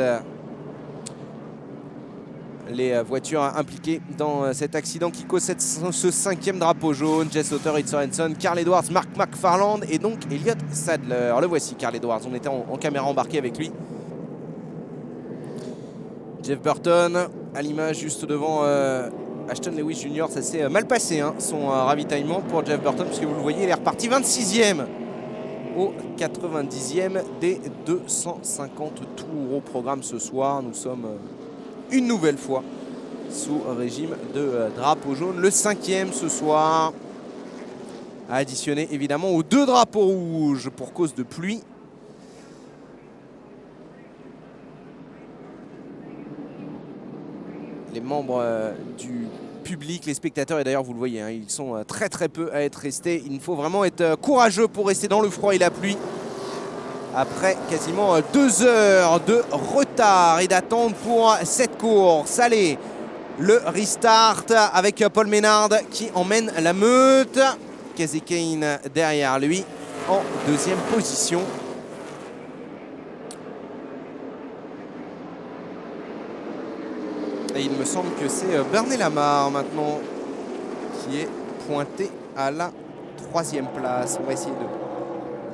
Les voitures impliquées dans cet accident qui cause ce 5e drapeau jaune. Jay Sauter, Reed Sorenson, Carl Edwards, Mark McFarland et donc Elliott Sadler. Le voici, Carl Edwards. On était en caméra embarquée avec lui. Jeff Burton à l'image juste devant Ashton Lewis Jr. Ça s'est mal passé son ravitaillement pour Jeff Burton, puisque vous le voyez, il est reparti 26e au 90e des 250 tours au programme ce soir. Nous sommes une nouvelle fois sous régime de drapeau jaune. Le 5e ce soir, à additionner évidemment aux 2 drapeaux rouges pour cause de pluie. Les membres du public, les spectateurs, et d'ailleurs vous le voyez, ils sont très très peu à être restés. Il faut vraiment être courageux pour rester dans le froid et la pluie. Après quasiment 2 heures de retard et d'attente pour cette course. Allez, le restart avec Paul Menard qui emmène la meute. Kasey Kahne derrière lui en deuxième position. Et il me semble que c'est Bernie Lamar maintenant qui est pointé à la troisième place. On va essayer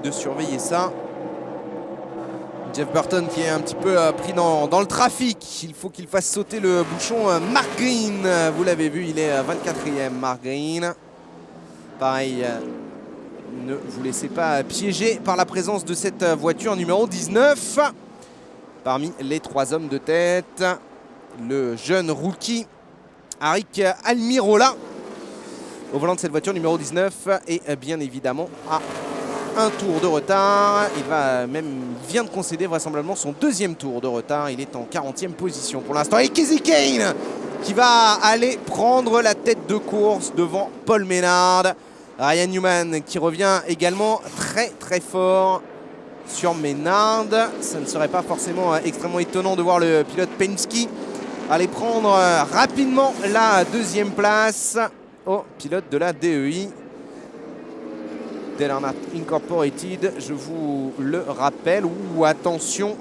de surveiller ça. Jeff Burton qui est un petit peu pris dans le trafic. Il faut qu'il fasse sauter le bouchon. Mark Green, vous l'avez vu, il est 24e. Mark Green. Pareil, ne vous laissez pas piéger par la présence de cette voiture numéro 19. Parmi les 3 hommes de tête, le jeune rookie Aric Almirola au volant de cette voiture numéro 19 et bien évidemment à un tour de retard. Il vient de concéder vraisemblablement son deuxième tour de retard. Il est en 40e position pour l'instant. Et Kasey Kahne qui va aller prendre la tête de course devant Paul Menard. Ryan Newman qui revient également très fort sur Menard. Ça ne serait pas forcément extrêmement étonnant de voir le pilote Penske aller prendre rapidement la deuxième place au pilote de la DEI. Dale Earnhardt Incorporated, je vous le rappelle. Ouh, attention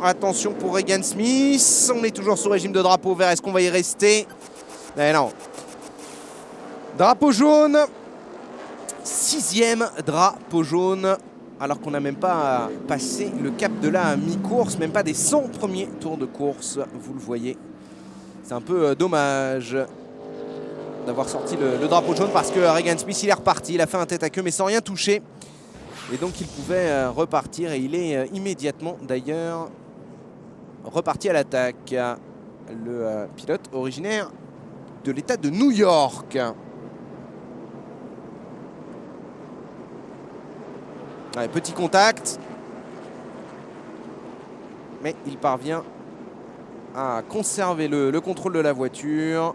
pour Regan Smith. On est toujours sous régime de drapeau vert. Est-ce qu'on va y rester? Eh non. Drapeau jaune. 6e drapeau jaune. Alors qu'on n'a même pas passé le cap de la mi-course. Même pas des 100 premiers tours de course. Vous le voyez. C'est un peu dommage d'avoir sorti le drapeau jaune parce que Regan Smith il est reparti. Il a fait un tête à queue mais sans rien toucher. Et donc il pouvait repartir et il est immédiatement d'ailleurs reparti à l'attaque. Le pilote originaire de l'état de New York. Ouais, petit contact. Mais il parvient à conserver le contrôle de la voiture.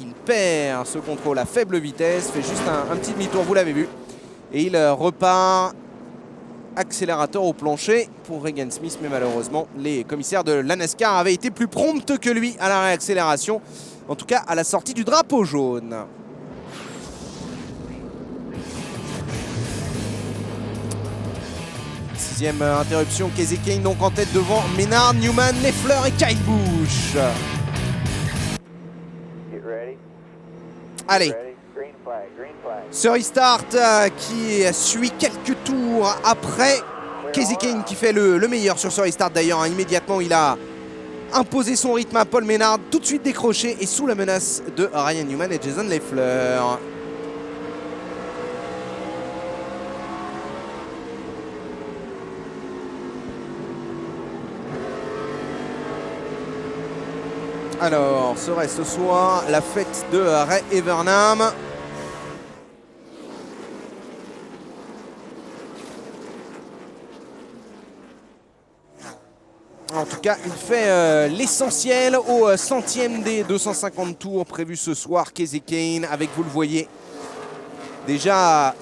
Il perd ce contrôle à faible vitesse, fait juste un petit demi-tour, vous l'avez vu. Et il repart accélérateur au plancher pour Regan Smith. Mais malheureusement, les commissaires de la NASCAR avaient été plus promptes que lui à la réaccélération. En tout cas, à la sortie du drapeau jaune. Sixième interruption, Kasey Kahne donc en tête devant Menard, Newman, Leffler et Kyle Busch. Allez. Ce restart qui suit quelques tours après. Kasey Kahne qui fait le meilleur sur ce restart d'ailleurs. Immédiatement, il a imposé son rythme à Paul Menard, tout de suite décroché et sous la menace de Ryan Newman et Jason Leffler. Alors, serait ce soir la fête de Ray Evernham. En tout cas, il fait l'essentiel au centième des 250 tours prévus ce soir. Kasey Kahne avec, vous le voyez, déjà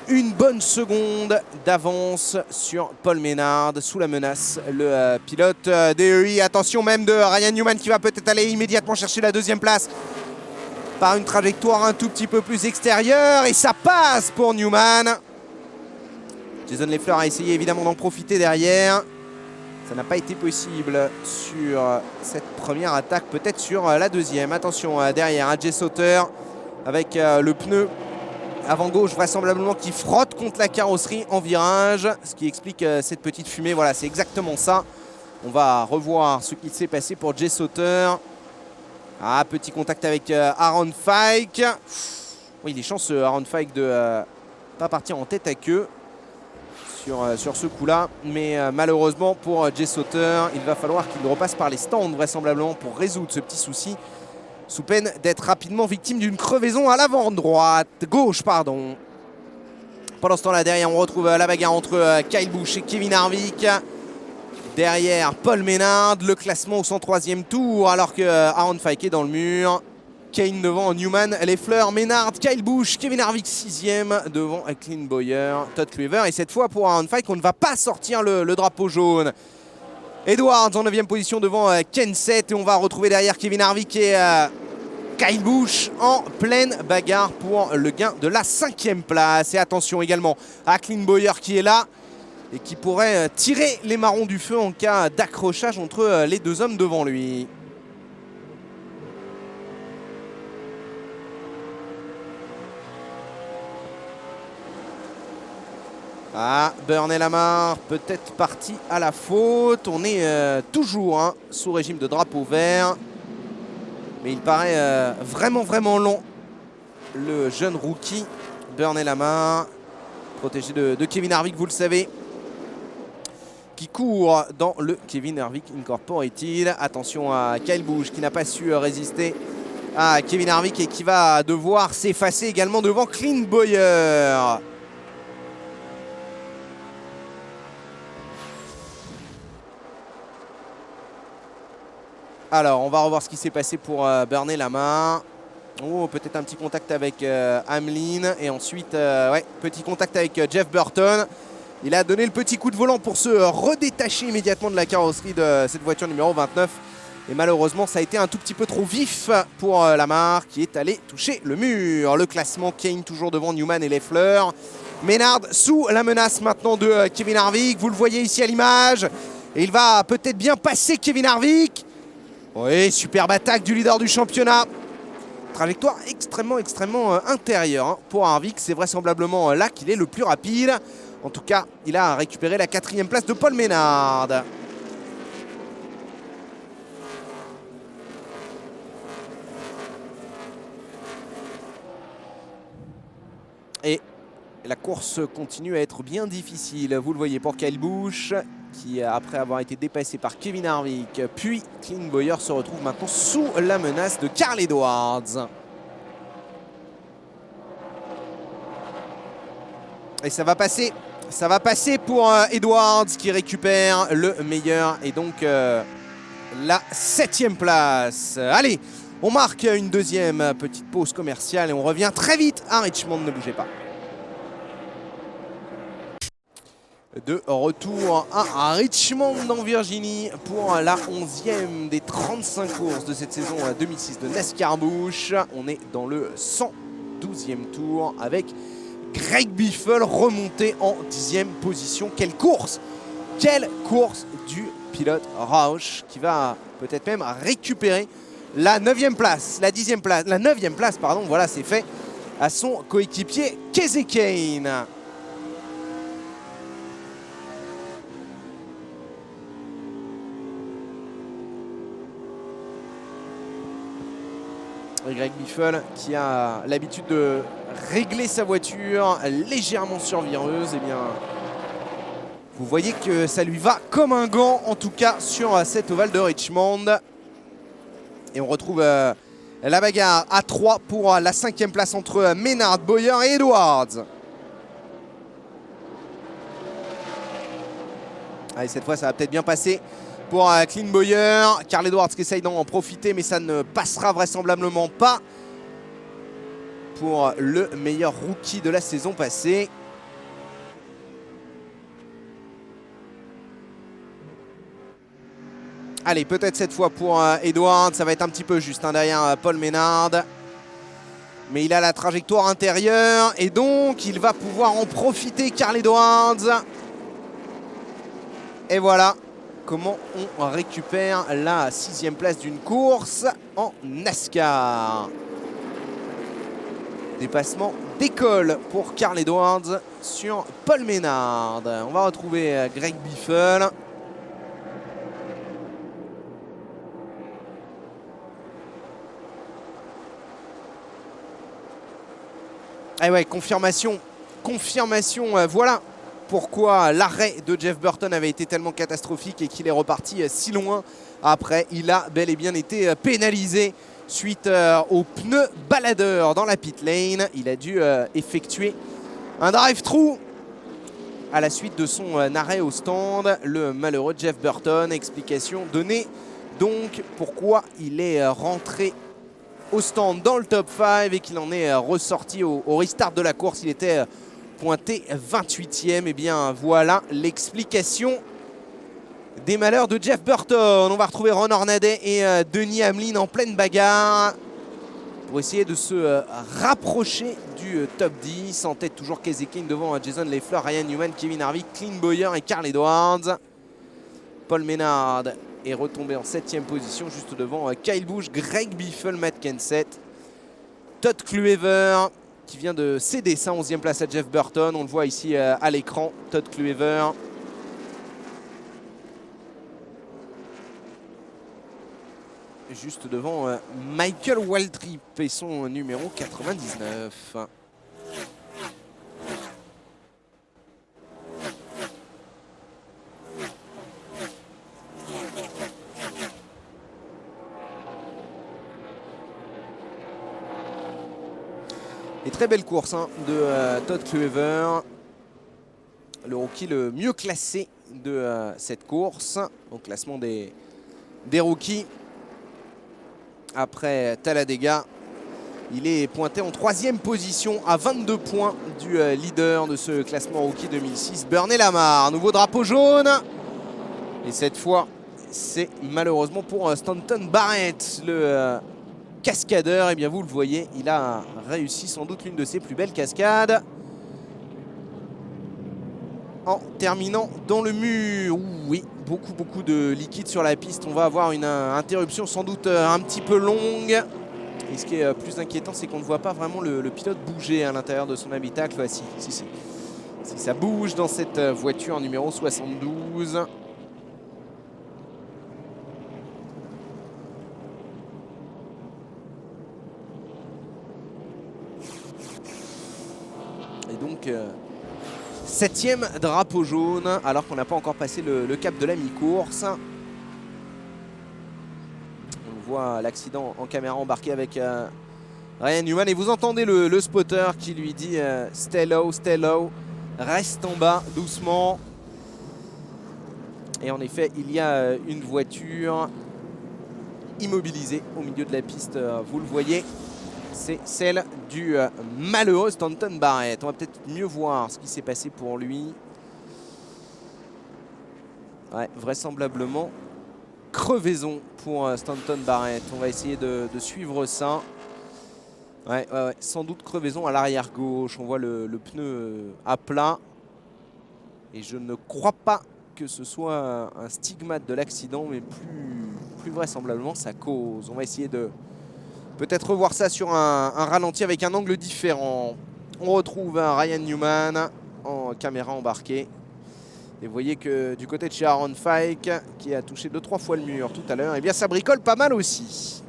une bonne seconde d'avance sur Paul Menard sous la menace. Le pilote DEI, attention même de Ryan Newman qui va peut-être aller immédiatement chercher la deuxième place par une trajectoire un tout petit peu plus extérieure. Et ça passe pour Newman. Jason Leffler a essayé évidemment d'en profiter derrière. Ça n'a pas été possible sur cette première attaque, peut-être sur la deuxième. Attention derrière, Jay Sauter avec le pneu avant gauche vraisemblablement qui frotte contre la carrosserie en virage, ce qui explique cette petite fumée. Voilà, c'est exactement ça. On va revoir ce qui s'est passé pour Jay Sauter. Ah, petit contact avec Aaron Fyke. Oui, il est chanceux Aaron Fyke de pas partir en tête à queue sur ce coup-là. Mais malheureusement pour Jay Sauter, il va falloir qu'il repasse par les stands vraisemblablement pour résoudre ce petit souci, sous peine d'être rapidement victime d'une crevaison à l'avant gauche. Pendant ce temps-là, derrière, on retrouve la bagarre entre Kyle Busch et Kevin Harvick. Derrière, Paul Menard, le classement au 103e tour, alors que Aaron Fyke est dans le mur. Kahne devant Newman, Leffler, Menard, Kyle Busch, Kevin Harvick 6e devant Clint Bowyer, Todd Cleaver. Et cette fois, pour Aaron Fyke, on ne va pas sortir le drapeau jaune. Edwards en 9e position devant Kenseth. Et on va retrouver derrière Kevin Harvick et Kyle Busch en pleine bagarre pour le gain de la 5e place. Et attention également à Clint Bowyer qui est là et qui pourrait tirer les marrons du feu en cas d'accrochage entre les deux hommes devant lui. Ah, Burney Lamar peut-être parti à la faute. On est toujours sous régime de drapeau vert. Mais il paraît vraiment long. Le jeune rookie Burney Lamar, protégé de Kevin Harvick, vous le savez, qui court dans le Kevin Harvick Incorporated. Attention à Kyle Busch qui n'a pas su résister à Kevin Harvick et qui va devoir s'effacer également devant Clint Bowyer. Alors, on va revoir ce qui s'est passé pour Burney Lamar. Oh, peut-être un petit contact avec Hamlin. Et ensuite, petit contact avec Jeff Burton. Il a donné le petit coup de volant pour se redétacher immédiatement de la carrosserie de cette voiture numéro 29. Et malheureusement, ça a été un tout petit peu trop vif pour Lamar qui est allé toucher le mur. Le classement, Kane toujours devant Newman et Leffler. Maynard sous la menace maintenant de Kevin Harvick. Vous le voyez ici à l'image. Et il va peut-être bien passer Kevin Harvick. Oui, superbe attaque du leader du championnat. Trajectoire extrêmement intérieure pour Harvick. C'est vraisemblablement là qu'il est le plus rapide. En tout cas, il a récupéré la 4e place de Paul Maynard. Et la course continue à être bien difficile. Vous le voyez pour Kyle Busch, qui, après avoir été dépassé par Kevin Harvick, puis Clint Bowyer, se retrouve maintenant sous la menace de Carl Edwards. Et ça va passer pour Edwards qui récupère le meilleur et donc la 7e place. Allez, on marque une deuxième petite pause commerciale et on revient très vite à Richmond, ne bougez pas. De retour à Richmond en Virginie pour la 11e des 35 courses de cette saison 2006 de NASCAR Busch. On est dans le 112e tour avec Greg Biffle remonté en 10e position. Quelle course du pilote Roush qui va peut-être même récupérer la 9e place, la 9e place, pardon, voilà, c'est fait à son coéquipier Kasey Kahne. Greg Biffle qui a l'habitude de régler sa voiture légèrement survireuse, et bien vous voyez que ça lui va comme un gant en tout cas sur cet ovale de Richmond. Et on retrouve la bagarre à 3 pour la 5e place entre Maynard, Bowyer et Edwards. Allez, cette fois ça va peut-être bien passer pour Clint Bowyer. Carl Edwards qui essaye d'en profiter, mais ça ne passera vraisemblablement pas pour le meilleur rookie de la saison passée. Allez, peut-être cette fois pour Edwards, ça va être un petit peu juste derrière Paul Maynard. Mais il a la trajectoire intérieure et donc il va pouvoir en profiter, Carl Edwards. Et voilà comment on récupère la 6e place d'une course en NASCAR. Dépassement d'école pour Carl Edwards sur Paul Maynard. On va retrouver Greg Biffle. Et ouais, confirmation, voilà pourquoi l'arrêt de Jeff Burton avait été tellement catastrophique et qu'il est reparti si loin après. Il a bel et bien été pénalisé suite au pneu baladeur dans la pit lane. Il a dû effectuer un drive-through à la suite de son arrêt au stand. Le malheureux Jeff Burton, explication donnée donc pourquoi il est rentré au stand dans le top 5 et qu'il en est ressorti au restart de la course. Il était pointé 28e. Et bien voilà l'explication des malheurs de Jeff Burton. On va retrouver Ron Hornaday et Denny Hamlin en pleine bagarre. pour essayer de se rapprocher du top 10. En tête toujours Kasey Kahne devant Jason Leffler, Ryan Newman, Kevin Harvick, Clint Bowyer et Carl Edwards. Paul Menard est retombé en 7e position juste devant Kyle Busch, Greg Biffle, Matt Kenseth. Todd Kluever qui vient de céder sa 11e place à Jeff Burton. On le voit ici à l'écran, Todd Kluever. Juste devant Michael Waltrip et son numéro 99. Et très belle course hein, de Todd Kluever, le rookie le mieux classé de cette course, au classement des rookies. Après Talladega, il est pointé en 3e position à 22 points du leader de ce classement rookie 2006, Bernie Lamar. Nouveau drapeau jaune. Et cette fois, c'est malheureusement pour Stanton Barrett, le cascadeur. Et bien vous le voyez, il a réussi sans doute l'une de ses plus belles cascades en terminant dans le mur. Oui, beaucoup de liquide sur la piste. On va avoir une interruption sans doute un petit peu longue. Et ce qui est plus inquiétant, c'est qu'on ne voit pas vraiment le pilote bouger à l'intérieur de son habitacle. Si ça bouge dans cette voiture numéro 72. Et donc 7e drapeau jaune, alors qu'on n'a pas encore passé le cap de la mi-course. On voit l'accident en caméra embarqué avec Ryan Newman. Et vous entendez le spotter qui lui dit stay low, reste en bas, doucement. Et en effet, il y a une voiture immobilisée au milieu de la piste, vous le voyez. C'est celle du malheureux Stanton Barrett. On va peut-être mieux voir ce qui s'est passé pour lui. Ouais, vraisemblablement, crevaison pour Stanton Barrett. On va essayer de suivre ça. Ouais, sans doute crevaison à l'arrière gauche. On voit le pneu à plat. Et je ne crois pas que ce soit un stigmate de l'accident, mais plus vraisemblablement sa cause. On va essayer de peut-être revoir ça sur un ralenti avec un angle différent. On retrouve un Ryan Newman en caméra embarquée. Et vous voyez que du côté de chez Aaron Fike, qui a touché 2-3 fois le mur tout à l'heure, eh bien ça bricole pas mal aussi.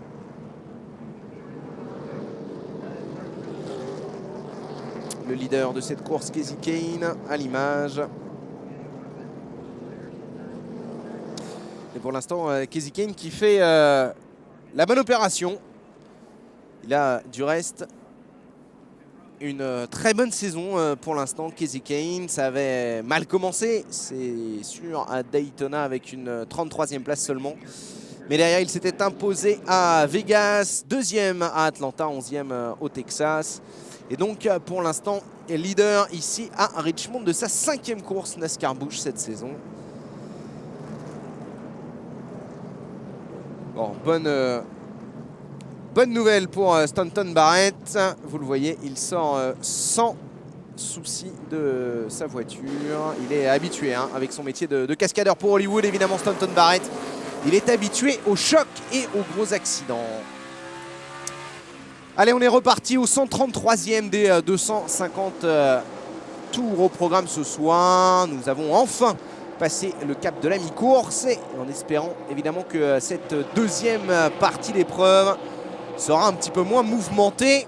Le leader de cette course, Kasey Kahne, à l'image. Et pour l'instant, Kasey Kahne qui fait la bonne opération. Il a du reste une très bonne saison pour l'instant. Kasey Kahne, ça avait mal commencé, c'est sûr, à Daytona avec une 33e place seulement. Mais derrière, il s'était imposé à Vegas, 2e à Atlanta, 11e au Texas. Et donc, pour l'instant, leader ici à Richmond de sa 5e course NASCAR Busch cette saison. Bon, bonne nouvelle pour Stanton Barrett. Vous le voyez, il sort sans souci de sa voiture. Il est habitué avec son métier de cascadeur pour Hollywood. Évidemment, Stanton Barrett, il est habitué aux chocs et aux gros accidents. Allez, on est reparti au 133e des 250 tours au programme ce soir. Nous avons enfin passé le cap de la mi-course. Et en espérant évidemment que cette deuxième partie d'épreuve sera un petit peu moins mouvementé.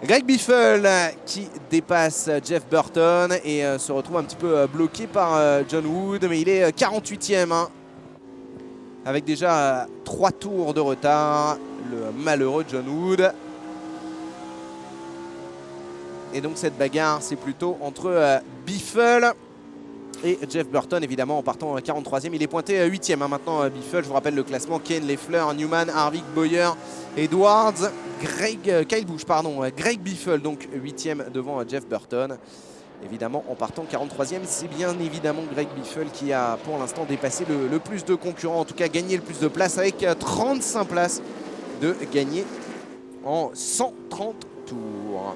Greg Biffle qui dépasse Jeff Burton et se retrouve un petit peu bloqué par John Wood. Mais il est 48e avec déjà 3 tours de retard. Le malheureux John Wood. Et donc cette bagarre, c'est plutôt entre Biffle et Jeff Burton, évidemment, en partant 43e. Il est pointé 8e maintenant, Biffle. Je vous rappelle le classement: Kahne, Leffler, Newman, Harvick, Bowyer, Edwards, Kyle Busch, pardon, Greg Biffle, donc 8e devant Jeff Burton. Évidemment, en partant 43e, c'est bien évidemment Greg Biffle qui a pour l'instant dépassé le plus de concurrents, en tout cas gagné le plus de places, avec 35 places de gagné en 130 tours.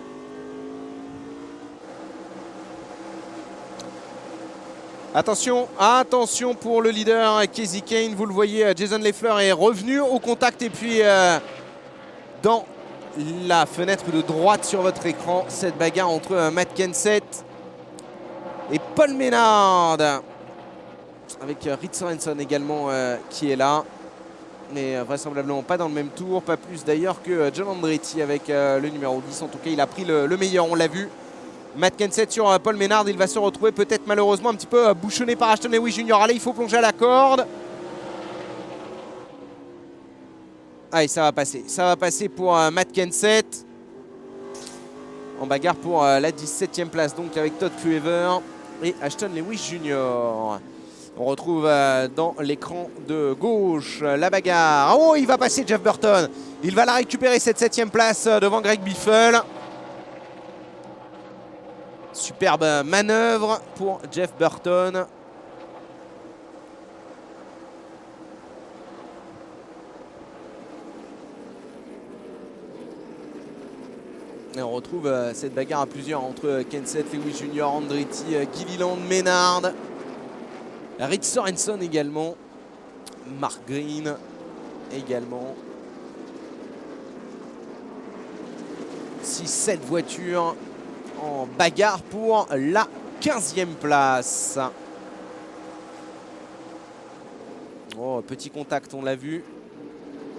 Attention, attention pour le leader Kasey Kahne. Vous le voyez, Jason Leffler est revenu au contact et puis dans la fenêtre de droite sur votre écran, cette bagarre entre Matt Kenseth et Paul Menard. Avec Reed Sorensen également qui est là. Mais vraisemblablement pas dans le même tour. Pas plus d'ailleurs que John Andretti avec le numéro 10. En tout cas, il a pris le meilleur, on l'a vu. Matt Kenseth sur Paul Menard. Il va se retrouver peut-être malheureusement un petit peu bouchonné par Ashton Lewis Jr. Allez, il faut plonger à la corde. Allez, ça va passer. Ça va passer pour Matt Kenseth. En bagarre pour la 17e place. Donc avec Todd Cleaver et Ashton Lewis Jr. On retrouve dans l'écran de gauche la bagarre. Oh, il va passer Jeff Burton. Il va la récupérer, cette 7e place devant Greg Biffle. Superbe manœuvre pour Jeff Burton. Et on retrouve cette bagarre à plusieurs entre Kenseth, Lewis Jr., Andretti, Gilliland, Menard. Reed Sorensen également. Mark Green également. 6-7 voitures en bagarre pour la 15e place. Oh, petit contact, on l'a vu,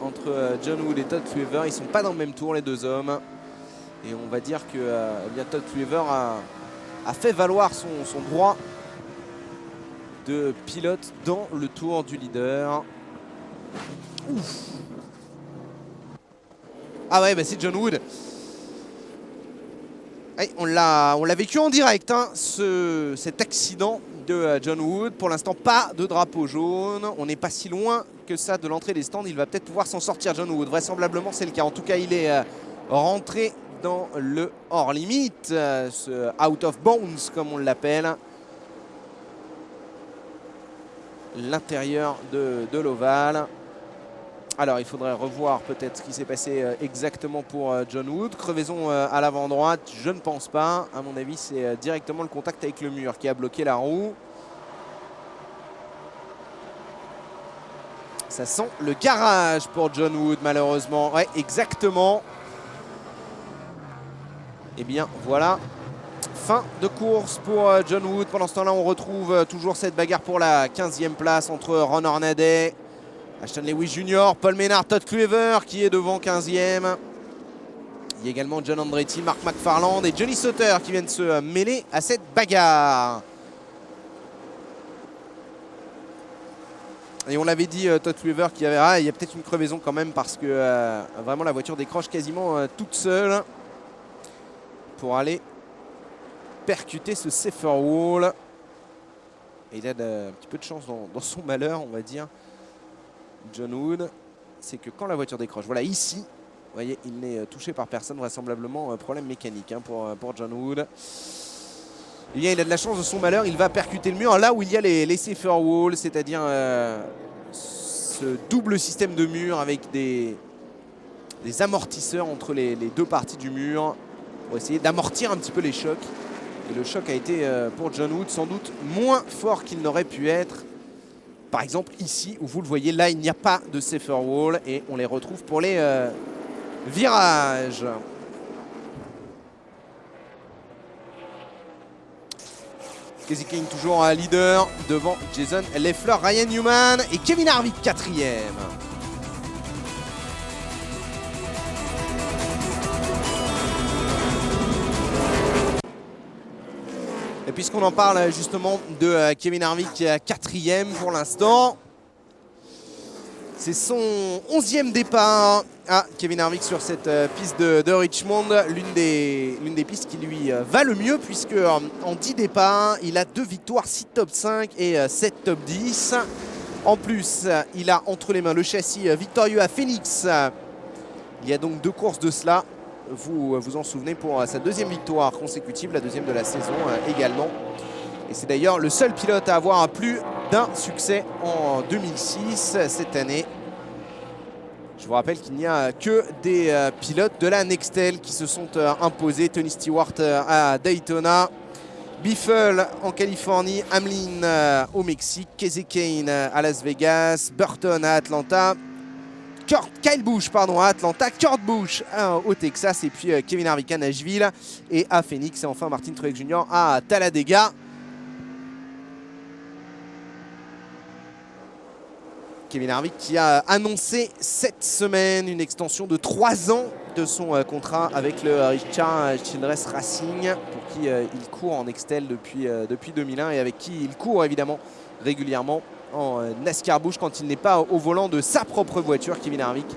entre John Wood et Todd Cleaver. Ils ne sont pas dans le même tour, les deux hommes. Et on va dire que eh bien, Todd Cleaver a fait valoir son droit de pilote dans le tour du leader. Ouf. Ah ouais, bah c'est John Wood. Hey, on l'a vécu en direct, hein, cet accident de John Wood. Pour l'instant, pas de drapeau jaune. On n'est pas si loin que ça de l'entrée des stands. Il va peut-être pouvoir s'en sortir, John Wood. Vraisemblablement, c'est le cas. En tout cas, il est rentré dans le hors-limite, ce out of bounds, comme on l'appelle. L'intérieur de l'ovale. Alors il faudrait revoir peut-être ce qui s'est passé exactement pour John Wood. Crevaison à l'avant droite, je ne pense pas. À mon avis, c'est directement le contact avec le mur qui a bloqué la roue. Ça sent le garage pour John Wood malheureusement. Ouais, exactement. Et bien voilà. Fin de course pour John Wood. Pendant ce temps-là, on retrouve toujours cette bagarre pour la 15e place entre Ron Hornaday, Ashton Lewis Jr., Paul Menard, Todd Cleaver qui est devant 15e. Il y a également John Andretti, Mark McFarland et Johnny Sauter qui viennent se mêler à cette bagarre. Et on l'avait dit, Todd Cleaver qui avait... il y a peut-être une crevaison quand même parce que vraiment la voiture décroche quasiment toute seule pour aller percuter ce safer wall. Et il a un petit peu de chance dans son malheur, on va dire. John Wood, c'est que quand la voiture décroche, voilà ici, vous voyez, il n'est touché par personne, vraisemblablement problème mécanique hein, pour John Wood. Et bien, il a de la chance de son malheur, il va percuter le mur là où il y a les safer walls, c'est-à-dire ce double système de mur avec des amortisseurs entre les deux parties du mur pour essayer d'amortir un petit peu les chocs. Et le choc a été pour John Wood sans doute moins fort qu'il n'aurait pu être. Par exemple ici où vous le voyez, là il n'y a pas de safer wall et on les retrouve pour les virages. Kasey Kahne toujours leader devant Jason Leffler, Ryan Newman et Kevin Harvick 4e. Et puisqu'on en parle justement de Kevin Harvick qui est 4e pour l'instant, c'est son 11e départ à Kevin Harvick sur cette piste de Richmond, l'une des pistes qui lui va le mieux puisque en 10 départs, il a 2 victoires, 6 top 5 et 7 top 10. En plus, il a entre les mains le châssis victorieux à Phoenix. Il y a donc 2 courses de cela. Vous vous en souvenez pour sa 2e victoire consécutive, la 2e de la saison également. Et c'est d'ailleurs le seul pilote à avoir plus d'un succès en 2006 cette année. Je vous rappelle qu'il n'y a que des pilotes de la Nextel qui se sont imposés. Tony Stewart à Daytona, Biffle en Californie, Hamlin au Mexique, Kasey Kahne à Las Vegas, Burton à Atlanta, Kyle Busch à Atlanta, Kurt Busch au Texas et puis Kevin Harvick à Nashville et à Phoenix et enfin Martin Truex Jr. à Talladega. Kevin Harvick qui a annoncé cette semaine une extension de 3 ans de son contrat avec le Richard Childress Racing pour qui il court en Nextel depuis 2001 et avec qui il court évidemment régulièrement en NASCAR Busch quand il n'est pas au volant de sa propre voiture. Kevin Harvick,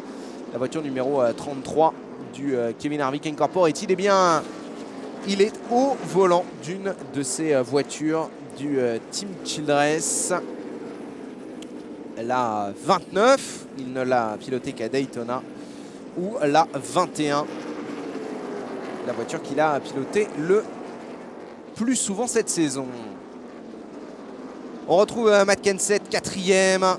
la voiture numéro 33 du Kevin Harvick Incorporated, eh bien il est au volant d'une de ces voitures du Team Childress. La 29, il ne l'a pilotée qu'à Daytona, ou la 21, la voiture qu'il a pilotée le plus souvent cette saison. On retrouve Matt Kenseth, 4e.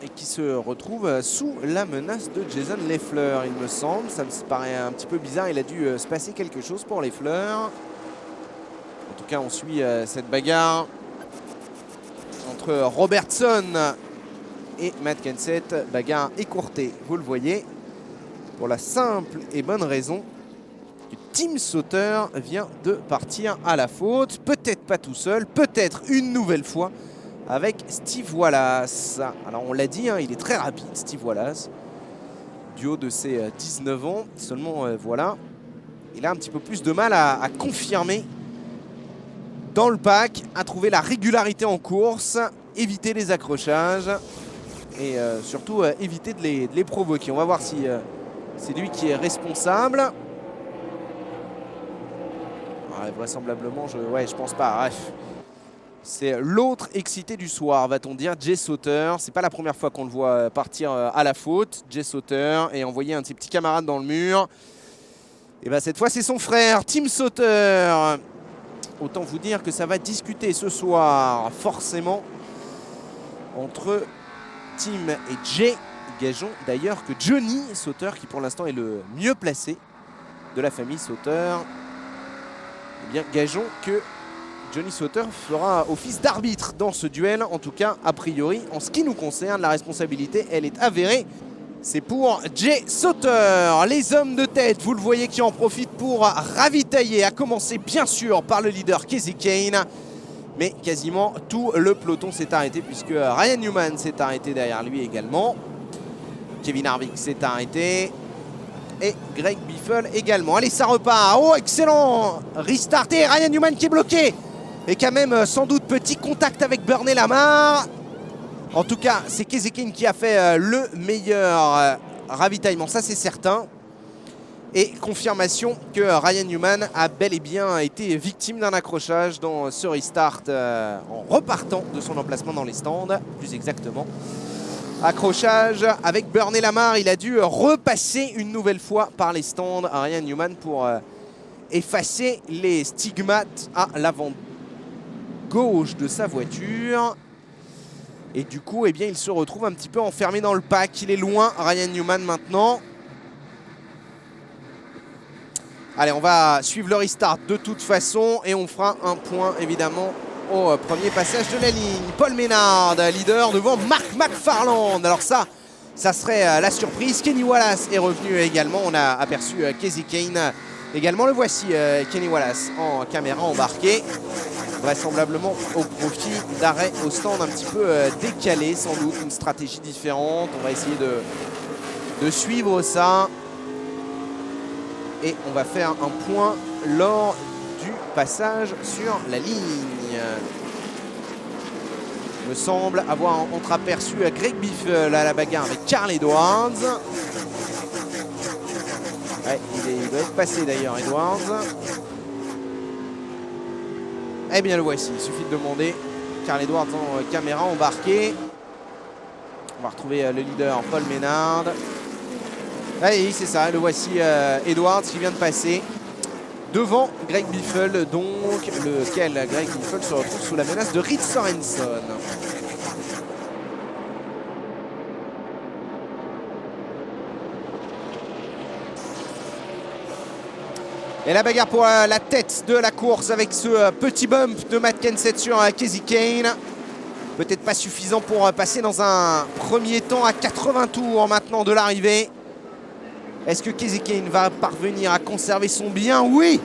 Et qui se retrouve sous la menace de Jason Leffler, il me semble. Ça me paraît un petit peu bizarre, il a dû se passer quelque chose pour Leffler. En tout cas, on suit cette bagarre entre Robertson et Matt Kenseth. Bagarre écourtée, vous le voyez, pour la simple et bonne raison que Tim Sauter vient de partir à la faute. Peut-être pas tout seul, peut-être une nouvelle fois avec Steve Wallace. Alors on l'a dit, hein, il est très rapide, Steve Wallace. Du haut de ses 19 ans, seulement voilà. Il a un petit peu plus de mal à confirmer dans le pack, à trouver la régularité en course, éviter les accrochages et surtout éviter de les provoquer. On va voir si c'est lui qui est responsable. Ouais, vraisemblablement, je pense pas. Bref. C'est l'autre excité du soir, va-t-on dire, Jay Sauter. C'est pas la première fois qu'on le voit partir à la faute, Jay Sauter, et envoyer un de ses petits camarades dans le mur. Et bien cette fois, c'est son frère, Tim Sauter. Autant vous dire que ça va discuter ce soir, forcément, entre Tim et Jay. Gageons d'ailleurs que Johnny Sauter, qui pour l'instant est le mieux placé de la famille Sauter, eh bien gageons que Johnny Sauter fera office d'arbitre dans ce duel. En tout cas, a priori, en ce qui nous concerne, la responsabilité, elle est avérée. C'est pour Jay Sauter. Les hommes de tête, vous le voyez, qui en profitent pour ravitailler, à commencer bien sûr par le leader Kasey Kahne. Mais quasiment tout le peloton s'est arrêté puisque Ryan Newman s'est arrêté derrière lui également. Kevin Harvick s'est arrêté. Et Greg Biffle également. Allez, ça repart. Oh, excellent restart. Et Ryan Newman qui est bloqué. Et quand même, sans doute, petit contact avec Bernie Lamar. En tout cas, c'est Kasey Kahne qui a fait le meilleur ravitaillement, ça c'est certain. Et confirmation que Ryan Newman a bel et bien été victime d'un accrochage dans ce restart en repartant de son emplacement dans les stands, plus exactement. Accrochage avec Bernie Lamar, il a dû repasser une nouvelle fois par les stands à Ryan Newman pour effacer les stigmates à l'avant gauche de sa voiture. Et du coup, eh bien, il se retrouve un petit peu enfermé dans le pack. Il est loin, Ryan Newman, maintenant. Allez, on va suivre le restart de toute façon. Et on fera un point, évidemment, au premier passage de la ligne. Paul Menard, leader devant Mark McFarland. Alors ça serait la surprise. Kenny Wallace est revenu également. On a aperçu Kasey Kahne également. Le voici, Kenny Wallace, en caméra embarquée. Vraisemblablement au profit d'arrêt au stand un petit peu décalé, sans doute une stratégie différente. On va essayer de suivre ça. Et on va faire un point lors du passage sur la ligne. Il me semble avoir entreaperçu Greg Biffle à la bagarre avec Carl Edwards. Ouais, il doit être passé d'ailleurs, Edwards. Eh bien, le voici. Il suffit de demander. Carl Edwards en caméra embarquée. On va retrouver le leader Paul Menard. Oui, c'est ça. Le voici Edwards qui vient de passer. devant Greg Biffle, donc lequel Greg Biffle se retrouve sous la menace de Reed Sorenson. Et la bagarre pour la tête de la course avec ce petit bump de Matt Kenseth sur Kasey Kahne. Peut-être pas suffisant pour passer dans un premier temps à 80 tours maintenant de l'arrivée. Est-ce que Kasey Kahne va parvenir à conserver son bien? Oui!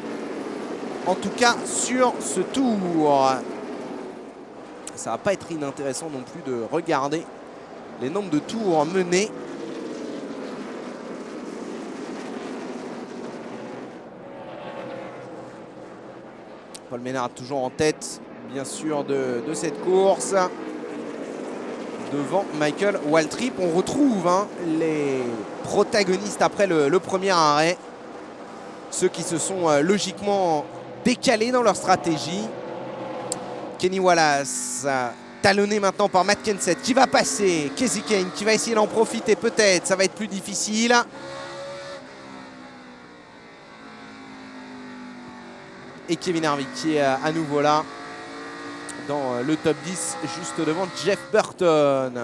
En tout cas sur ce tour. Ça va pas être inintéressant non plus de regarder les nombres de tours menés. Paul Menard toujours en tête, bien sûr, de cette course. Devant Michael Waltrip, on retrouve les protagonistes après le premier arrêt. Ceux qui se sont logiquement décalés dans leur stratégie. Kenny Wallace, talonné maintenant par Matt Kenseth, qui va passer. Kasey Kahne qui va essayer d'en profiter peut-être, ça va être plus difficile. Et Kevin Harvick qui est à nouveau là dans le top 10, juste devant Jeff Burton.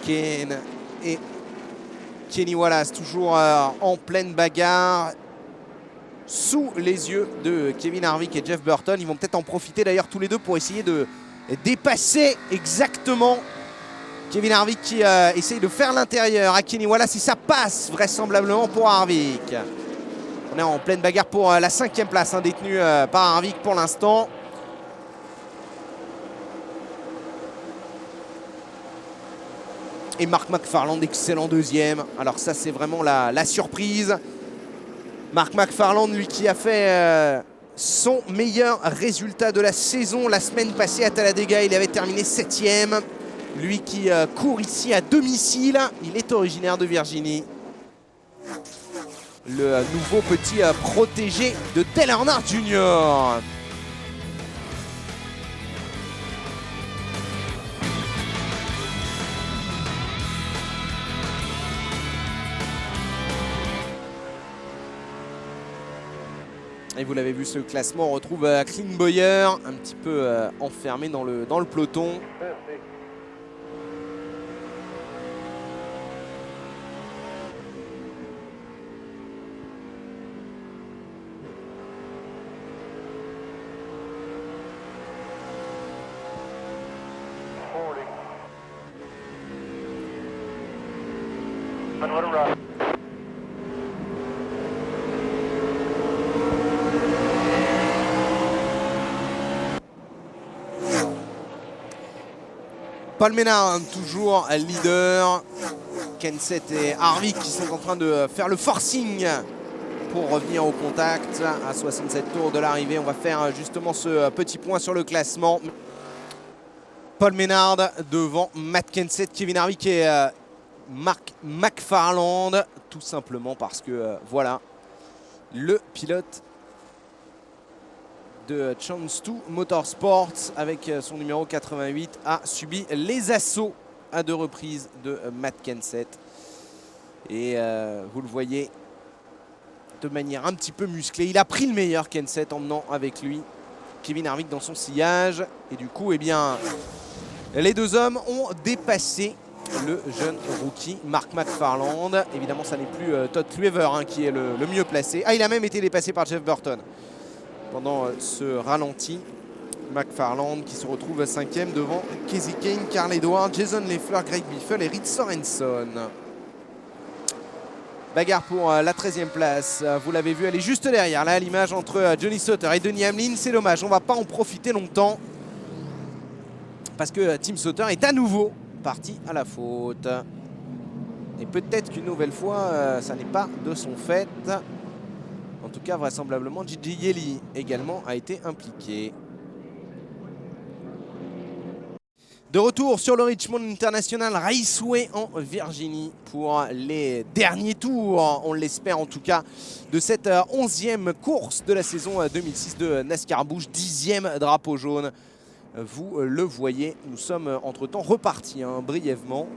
Kahne et Kenny Wallace toujours en pleine bagarre sous les yeux de Kevin Harvick et Jeff Burton. Ils vont peut-être en profiter d'ailleurs tous les deux pour essayer de dépasser exactement Kevin Harvick qui essaye de faire l'intérieur à Kenny Wallace et ça passe vraisemblablement pour Harvick. On est en pleine bagarre pour la 5e place détenue par Harvick pour l'instant. Et Mark McFarland, excellent deuxième. Alors ça c'est vraiment la surprise. Mark McFarland, lui qui a fait son meilleur résultat de la saison la semaine passée à Talladega. Il avait terminé 7e. Lui qui court ici à domicile, il est originaire de Virginie. Le nouveau petit protégé de Dale Earnhardt Jr. Et vous l'avez vu, ce classement, on retrouve Clint Bowyer un petit peu enfermé dans le peloton. Paul Menard, toujours leader. Kenseth et Harvick qui sont en train de faire le forcing pour revenir au contact à 67 tours de l'arrivée. On va faire justement ce petit point sur le classement. Paul Menard devant Matt Kenseth, Kevin Harvick et Mark McFarland. Tout simplement parce que voilà, le pilote de Chance 2 Motorsports avec son numéro 88 a subi les assauts à 2 reprises de Matt Kenseth. Et vous le voyez de manière un petit peu musclée. Il a pris le meilleur Kenseth emmenant avec lui Kevin Harvick dans son sillage. Et du coup, eh bien, les deux hommes ont dépassé le jeune rookie Mark McFarland. Évidemment, ça n'est plus Todd Cleaver qui est le mieux placé. Ah, il a même été dépassé par Jeff Burton pendant ce ralenti. McFarland qui se retrouve 5e devant Kasey Kahne, Carl Edwards, Jason Leffler, Greg Biffle et Reed Sorenson. Bagarre pour la 13e place. Vous l'avez vu, elle est juste derrière. Là, l'image entre Johnny Sauter et Denny Hamlin. C'est dommage, on ne va pas en profiter longtemps parce que Tim Sauter est à nouveau parti à la faute. Et peut-être qu'une nouvelle fois, ça n'est pas de son fait. En tout cas, vraisemblablement, J.J. Yeley également a été impliqué. De retour sur le Richmond International Raceway en Virginie pour les derniers tours, on l'espère en tout cas, de cette 11e course de la saison 2006 de NASCAR Busch, 10e drapeau jaune. Vous le voyez, nous sommes entre-temps repartis brièvement.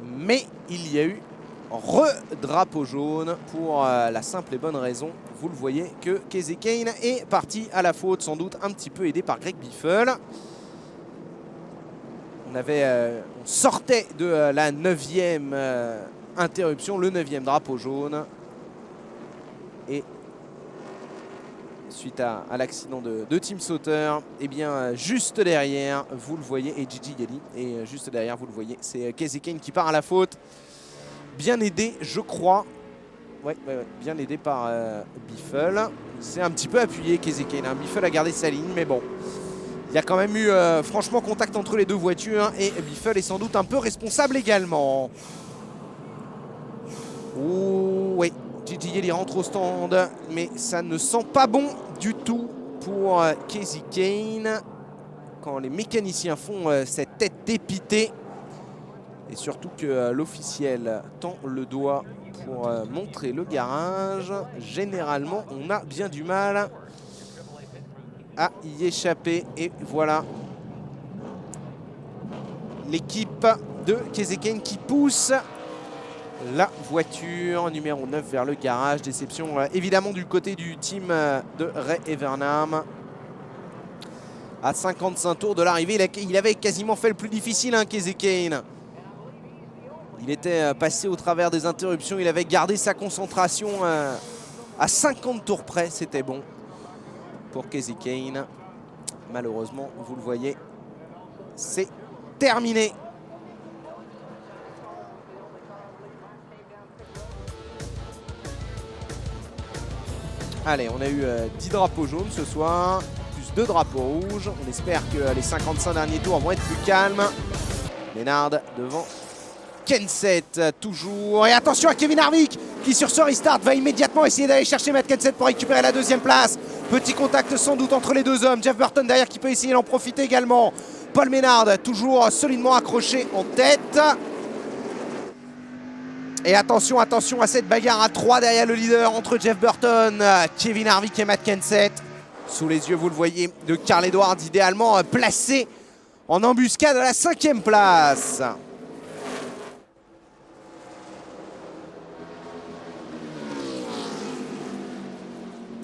Mais il y a eu re-drapeau jaune pour la simple et bonne raison, vous le voyez, que Kasey Kahne est parti à la faute, sans doute un petit peu aidé par Greg Biffle. On sortait de la 9e interruption, le 9e drapeau jaune. Et suite à l'accident de Tim Sauter, et bien juste derrière, vous le voyez, et Gigi Gali, et juste derrière, vous le voyez, c'est Kasey Kahne qui part à la faute. Bien aidé, je crois. Ouais, bien aidé par Biffle. C'est un petit peu appuyé, Kasey Kahne. Biffle a gardé sa ligne, mais bon. Il y a quand même eu franchement contact entre les deux voitures et Biffle est sans doute un peu responsable également. Oh, oui, Gigi Gali rentre au stand, mais ça ne sent pas bon du tout pour Kasey Kahne. Quand les mécaniciens font cette tête dépitée. Et surtout que l'officiel tend le doigt pour montrer le garage. Généralement, on a bien du mal à y échapper. Et voilà l'équipe de Kasey Kahne qui pousse la voiture numéro 9 vers le garage. Déception évidemment du côté du team de Ray Evernham. À 55 tours de l'arrivée, il avait quasiment fait le plus difficile, hein, Kasey Kahne. Il était passé au travers des interruptions, il avait gardé sa concentration à 50 tours près, c'était bon pour Kasey Kahne. Malheureusement, vous le voyez, c'est terminé. Allez, on a eu 10 drapeaux jaunes ce soir, plus 2 drapeaux rouges. On espère que les 55 derniers tours vont être plus calmes. Menard devant Kenseth toujours. Et attention à Kevin Harvick qui sur ce restart va immédiatement essayer d'aller chercher Matt Kenseth pour récupérer la 2e place. Petit contact sans doute entre les deux hommes. Jeff Burton derrière qui peut essayer d'en profiter également. Paul Menard toujours solidement accroché en tête. Et attention, attention à cette bagarre à 3 derrière le leader entre Jeff Burton, Kevin Harvick et Matt Kenseth. Sous les yeux, vous le voyez, de Carl Edwards, idéalement placé en embuscade à la 5e place.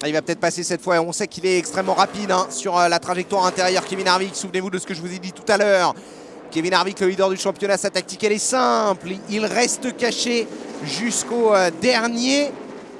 Il va peut-être passer cette fois. On sait qu'il est extrêmement rapide hein, sur la trajectoire intérieure. Kevin Harvick, souvenez-vous de ce que je vous ai dit tout à l'heure. Kevin Harvick, le leader du championnat, sa tactique, elle est simple. Il reste caché jusqu'au dernier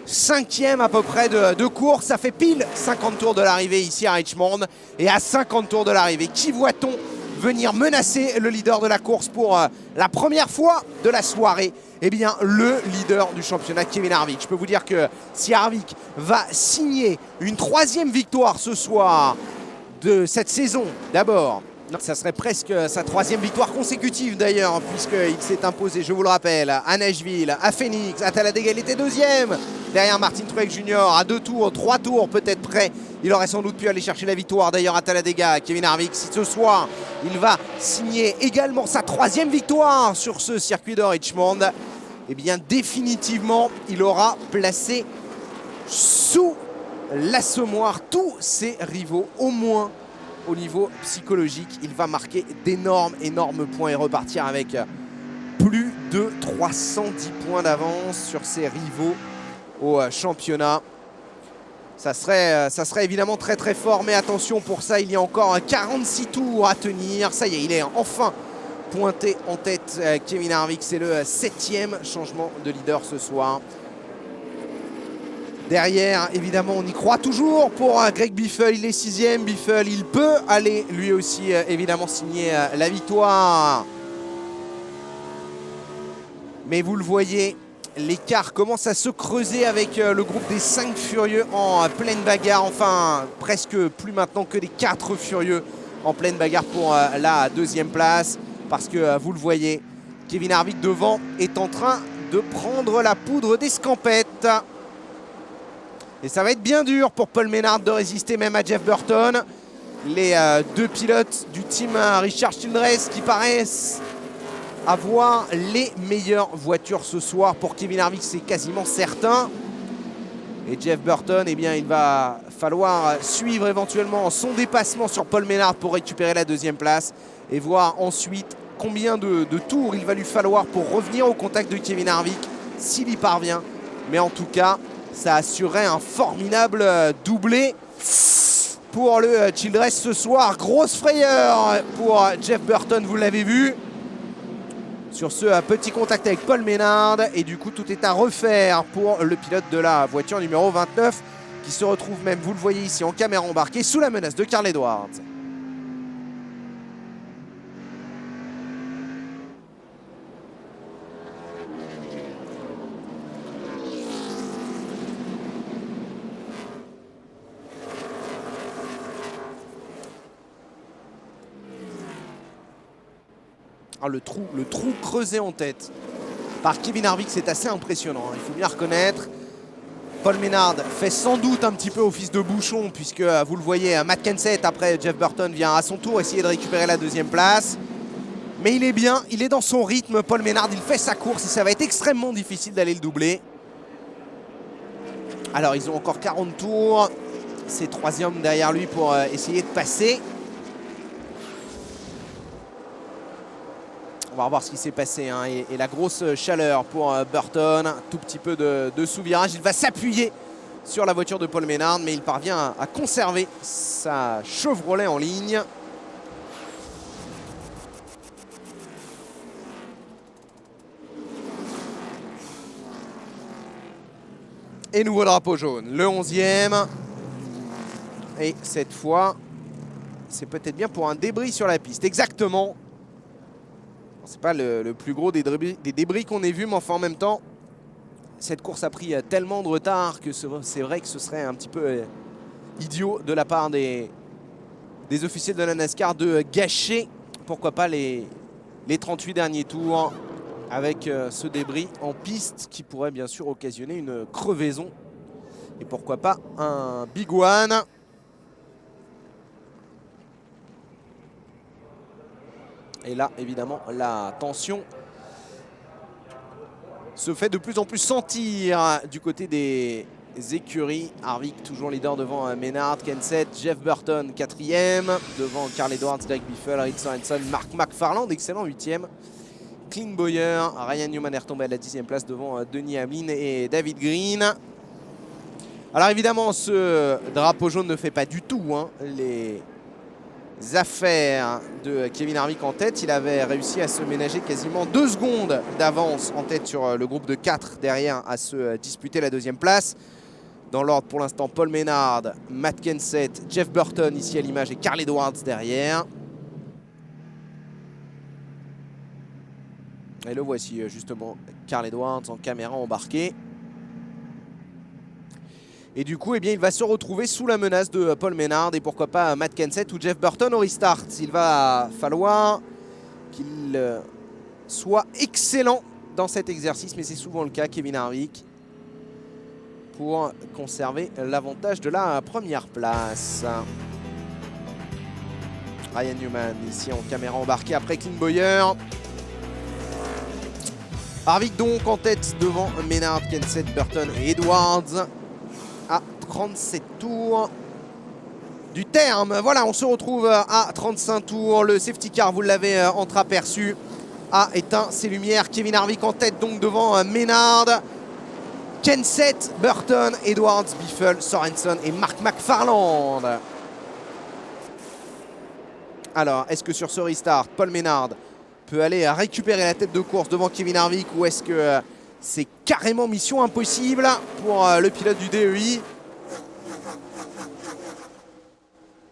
5e à peu près de course. Ça fait pile 50 tours de l'arrivée ici à Richmond. Et à 50 tours de l'arrivée, qui voit-on venir menacer le leader de la course pour la première fois de la soirée? Eh bien, le leader du championnat, Kevin Harvick. Je peux vous dire que si Harvick va signer une 3e victoire ce soir de cette saison, d'abord, ça serait presque sa 3e victoire consécutive d'ailleurs, puisqu'il s'est imposé, je vous le rappelle, à Nashville, à Phoenix, à Talladega, il était 2e, derrière Martin Truex Jr. à 2 tours, 3 tours peut-être près. Il aurait sans doute pu aller chercher la victoire d'ailleurs à Talladega, Kevin Harvick. Si ce soir, il va signer également sa 3e victoire sur ce circuit de Richmond, eh bien définitivement, il aura placé sous l'assommoir tous ses rivaux, au moins au niveau psychologique. Il va marquer d'énormes points et repartir avec plus de 310 points d'avance sur ses rivaux au championnat. Ça serait évidemment très très fort, mais attention, pour ça il y a encore 46 tours à tenir. Ça y est, il est enfin pointé en tête. Kevin Harvick, c'est le 7e changement de leader ce soir. Derrière, évidemment, on y croit toujours pour Greg Biffle. Il est 6e. Biffle, il peut aller lui aussi, évidemment, signer la victoire. Mais vous le voyez, l'écart commence à se creuser avec le groupe des 5 furieux en pleine bagarre. Enfin, presque plus maintenant que des 4 furieux en pleine bagarre pour la 2e place. Parce que vous le voyez, Kevin Harvick devant est en train de prendre la poudre d'escampette. Et ça va être bien dur pour Paul Menard de résister même à Jeff Burton. Les 2 pilotes du team Richard Childress qui paraissent avoir les meilleures voitures ce soir. Pour Kevin Harvick, c'est quasiment certain. Et Jeff Burton, eh bien, il va falloir suivre éventuellement son dépassement sur Paul Menard pour récupérer la 2e place et voir ensuite combien de tours il va lui falloir pour revenir au contact de Kevin Harvick, s'il y parvient. Mais en tout cas, ça assurerait un formidable doublé pour le Childress ce soir. Grosse frayeur pour Jeff Burton, vous l'avez vu, sur ce petit contact avec Paul Menard. Et du coup, tout est à refaire pour le pilote de la voiture numéro 29, qui se retrouve même, vous le voyez ici en caméra embarquée, sous la menace de Carl Edwards. Le trou creusé en tête par Kevin Harvick, c'est assez impressionnant, il faut bien reconnaître. Paul Menard fait sans doute un petit peu office de bouchon, puisque vous le voyez, Matt Kenseth, après Jeff Burton, vient à son tour essayer de récupérer la deuxième place. Mais il est bien, il est dans son rythme, Paul Menard, il fait sa course et ça va être extrêmement difficile d'aller le doubler. Alors ils ont encore 40 tours, c'est troisième derrière lui pour essayer de passer. On va revoir ce qui s'est passé, hein, et la grosse chaleur pour Burton. Un tout petit peu de sous-virage. Il va s'appuyer sur la voiture de Paul Menard, mais il parvient à conserver sa Chevrolet en ligne. Et nouveau drapeau jaune, le 11e. Et cette fois, c'est peut-être bien pour un débris sur la piste. Exactement. C'est pas le plus gros des débris qu'on ait vu, mais enfin en même temps, cette course a pris tellement de retard que c'est vrai que ce serait un petit peu idiot de la part des officiels de la NASCAR de gâcher, pourquoi pas, les 38 derniers tours avec ce débris en piste qui pourrait bien sûr occasionner une crevaison et pourquoi pas un big one. Et là, évidemment, la tension se fait de plus en plus sentir du côté des écuries. Harvick toujours leader devant Menard, Kenseth, Jeff Burton 4e, devant Carl Edwards, Greg Biffle, Reed Sorensen, Mark McFarland, excellent 8e. Clint Bowyer, Ryan Newman est retombé à la 10e place devant Denny Hamlin et David Green. Alors évidemment, ce drapeau jaune ne fait pas du tout les affaires de Kevin Harvick en tête. Il avait réussi à se ménager quasiment 2 secondes d'avance en tête sur le groupe de 4 derrière à se disputer la deuxième place. Dans l'ordre pour l'instant, Paul Menard, Matt Kenseth, Jeff Burton ici à l'image et Carl Edwards derrière. Et le voici justement, Carl Edwards en caméra embarquée. Et du coup, eh bien, il va se retrouver sous la menace de Paul Menard et pourquoi pas Matt Kenseth ou Jeff Burton au restart. Il va falloir qu'il soit excellent dans cet exercice, mais c'est souvent le cas, Kevin Harvick, pour conserver l'avantage de la première place. Ryan Newman ici en caméra embarquée après Clint Bowyer. Harvick donc en tête devant Menard, Kenseth, Burton et Edwards. À 37 tours du terme. Voilà, on se retrouve à 35 tours. Le safety car, vous l'avez entreaperçu, a éteint ses lumières. Kevin Harvick en tête donc devant Menard, Kenseth, Burton, Edwards, Biffle, Sorensen et Mark McFarland. Alors, est-ce que sur ce restart, Paul Menard peut aller récupérer la tête de course devant Kevin Harvick, ou est-ce que c'est carrément mission impossible pour le pilote du DEI?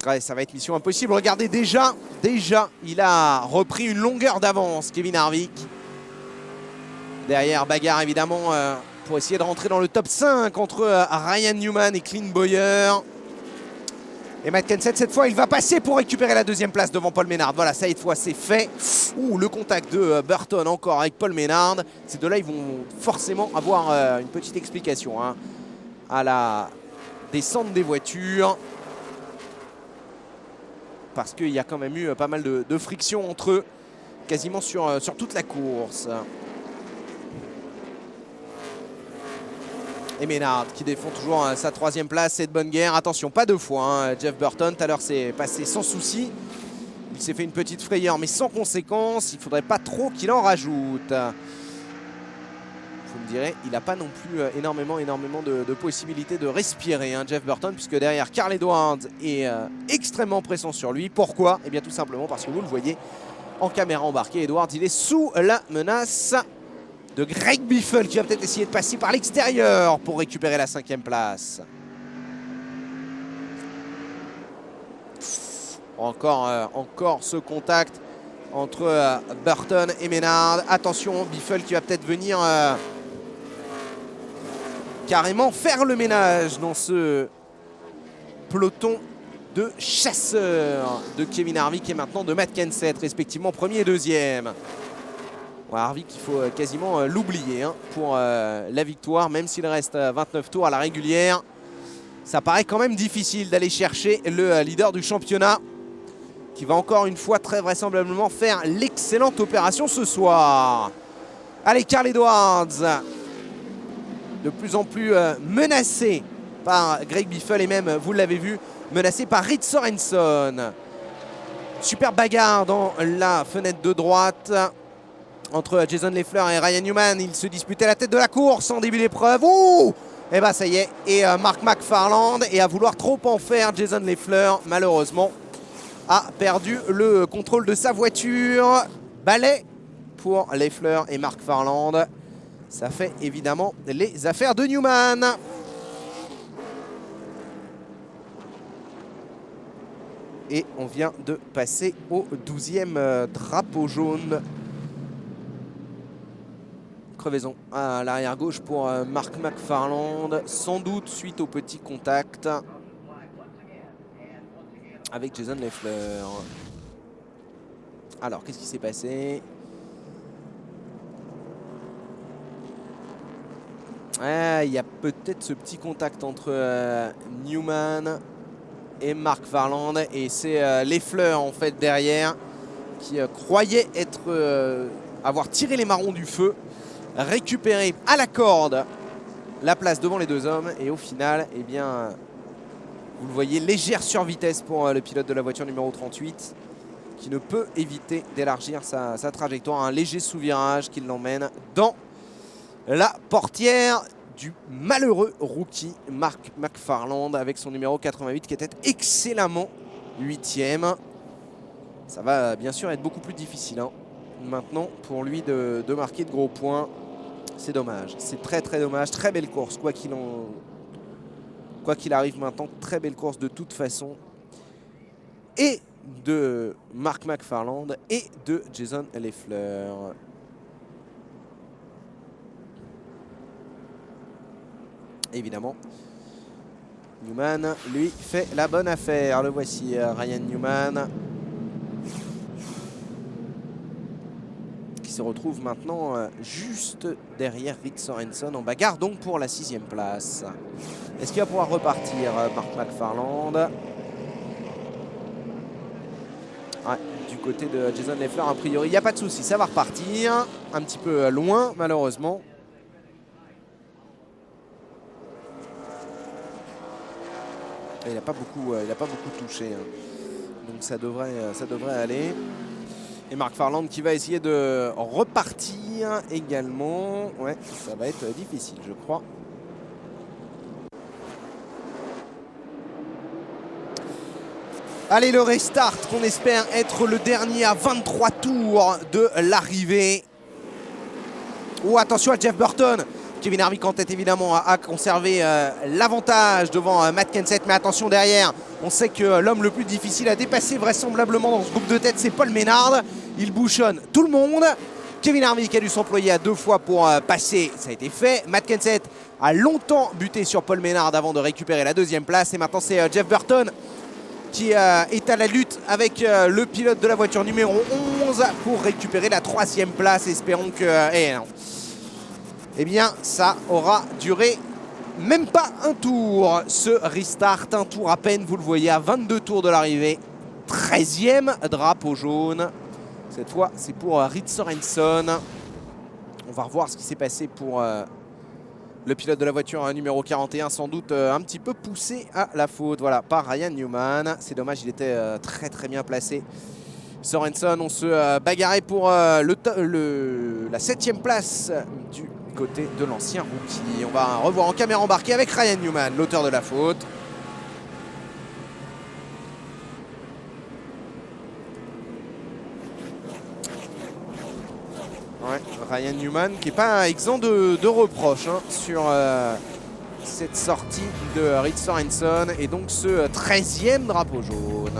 Ouais, ça va être mission impossible. Regardez, déjà, il a repris une longueur d'avance, Kevin Harvick. Derrière, bagarre évidemment pour essayer de rentrer dans le top 5 entre Ryan Newman et Clint Bowyer. Et Matt Kenseth, cette fois, il va passer pour récupérer la deuxième place devant Paul Menard. Voilà, cette fois, c'est fait. Ouh, le contact de Burton encore avec Paul Menard. Ces deux-là, ils vont forcément avoir une petite explication à la descente des voitures. Parce qu'il y a quand même eu pas mal de friction entre eux, quasiment sur toute la course. Et Menard qui défend toujours sa troisième place, c'est de bonne guerre. Attention, pas deux fois, Jeff Burton, tout à l'heure c'est passé sans souci. Il il s'est fait une petite frayeur, mais sans conséquence. Il ne faudrait pas trop qu'il en rajoute. Vous me direz, il n'a pas non plus énormément de possibilités de respirer, hein, Jeff Burton, puisque derrière, Carl Edwards est extrêmement pressant sur lui. Pourquoi? Eh bien tout simplement parce que vous le voyez en caméra embarquée, Edwards, il est sous la menace de Greg Biffle, qui va peut-être essayer de passer par l'extérieur pour récupérer la 5e place. Encore ce contact entre Burton et Maynard. Attention, Biffle qui va peut-être venir carrément faire le ménage dans ce peloton de chasseurs de Kevin Harvick et maintenant de Matt Kenseth, respectivement premier et deuxième. Ouais, Harvick, il faut quasiment l'oublier hein, pour la victoire, même s'il reste 29 tours à la régulière. Ça paraît quand même difficile d'aller chercher le leader du championnat, qui va encore une fois très vraisemblablement faire l'excellente opération ce soir. Allez, Carl Edwards, de plus en plus menacé par Greg Biffle et même, vous l'avez vu, menacé par Reed Sorenson. Super bagarre dans la fenêtre de droite entre Jason Leffler et Ryan Newman. Ils se disputaient la tête de la course en début d'épreuve. Ouh! Et bah ça y est, et Mark McFarland, et à vouloir trop en faire, Jason Leffler, malheureusement, a perdu le contrôle de sa voiture. Balai pour Leffler et Mark Farland. Ça fait évidemment les affaires de Newman. Et on vient de passer au 12e drapeau jaune. Crevaison à l'arrière gauche pour Mark McFarland, sans doute suite au petit contact avec Jason Leffler. Alors, qu'est-ce qui s'est passé? Il y a peut-être ce petit contact entre Newman et Mark Farland, et c'est Leffler en fait derrière qui croyait avoir tiré les marrons du feu, récupéré à la corde la place devant les deux hommes, et au final, eh bien, vous le voyez, légère survitesse pour le pilote de la voiture numéro 38, qui ne peut éviter d'élargir sa trajectoire. Un léger sous-virage qui l'emmène dans la portière du malheureux rookie Mark McFarland avec son numéro 88 qui était excellemment 8e. Ça va bien sûr être beaucoup plus difficile hein, maintenant pour lui de marquer de gros points. C'est dommage, c'est très dommage. Très belle course, quoi qu'il arrive maintenant, très belle course de toute façon. Et de Mark McFarland et de Jason Leffler. Évidemment, Newman, lui, fait la bonne affaire. Le voici, Ryan Newman, qui se retrouve maintenant juste derrière Reed Sorenson en bagarre donc pour la 6e place. Est-ce qu'il va pouvoir repartir, Mark McFarland? Ouais, du côté de Jason Leffler, a priori, il n'y a pas de souci, ça va repartir. Un petit peu loin, malheureusement. Il n'a pas beaucoup touché, hein. Donc ça devrait aller. Et Mark Farland qui va essayer de repartir également. Ouais, ça va être difficile, je crois. Allez, le restart qu'on espère être le dernier à 23 tours de l'arrivée. Oh, attention à Jeff Burton. Kevin Harvick en tête évidemment a conservé l'avantage devant Matt Kenseth, mais attention derrière, on sait que l'homme le plus difficile à dépasser vraisemblablement dans ce groupe de tête, c'est Paul Maynard. Il bouchonne tout le monde. Kevin Harvick a dû s'employer à 2 fois pour passer, ça a été fait. Matt Kenseth a longtemps buté sur Paul Maynard avant de récupérer la 2e place, et maintenant c'est Jeff Burton qui est à la lutte avec le pilote de la voiture numéro 11 pour récupérer la 3e place. Espérons que... non. Eh bien, ça aura duré même pas un tour, ce restart. Un tour à peine, vous le voyez, à 22 tours de l'arrivée. 13e drapeau jaune. Cette fois, c'est pour Reed Sorenson. On va revoir ce qui s'est passé pour le pilote de la voiture numéro 41, sans doute un petit peu poussé à la faute. Voilà, par Ryan Newman. C'est dommage, il était très bien placé. Sorensen, on se bagarrait pour la 7e place du côté de l'ancien rookie. On va revoir en caméra embarquée avec Ryan Newman, l'auteur de la faute. Ouais, Ryan Newman qui n'est pas exempt de reproches hein, sur cette sortie de Reed Sorensen et donc ce 13e drapeau jaune.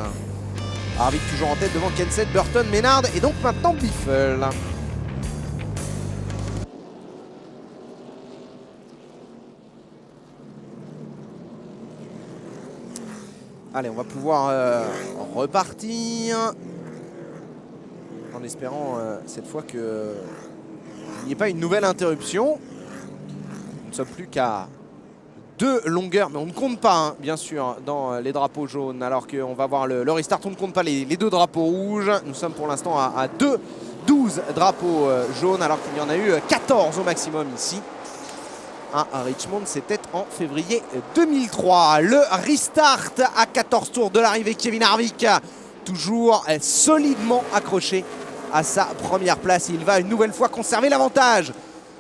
Harvick toujours en tête devant Kenseth, Burton, Maynard et donc maintenant Biffle. Allez, on va pouvoir repartir en espérant cette fois qu'il n'y ait pas une nouvelle interruption. Nous ne sommes plus qu'à 2 longueurs, mais on ne compte pas, hein, bien sûr, dans les drapeaux jaunes, alors qu'on va voir le restart. On ne compte pas les 2 drapeaux rouges. Nous sommes pour l'instant à 12 drapeaux jaunes, alors qu'il y en a eu 14 au maximum ici. À Richmond, c'était en février 2003. Le restart à 14 tours de l'arrivée. Kevin Harvick, toujours solidement accroché à sa première place. Il va une nouvelle fois conserver l'avantage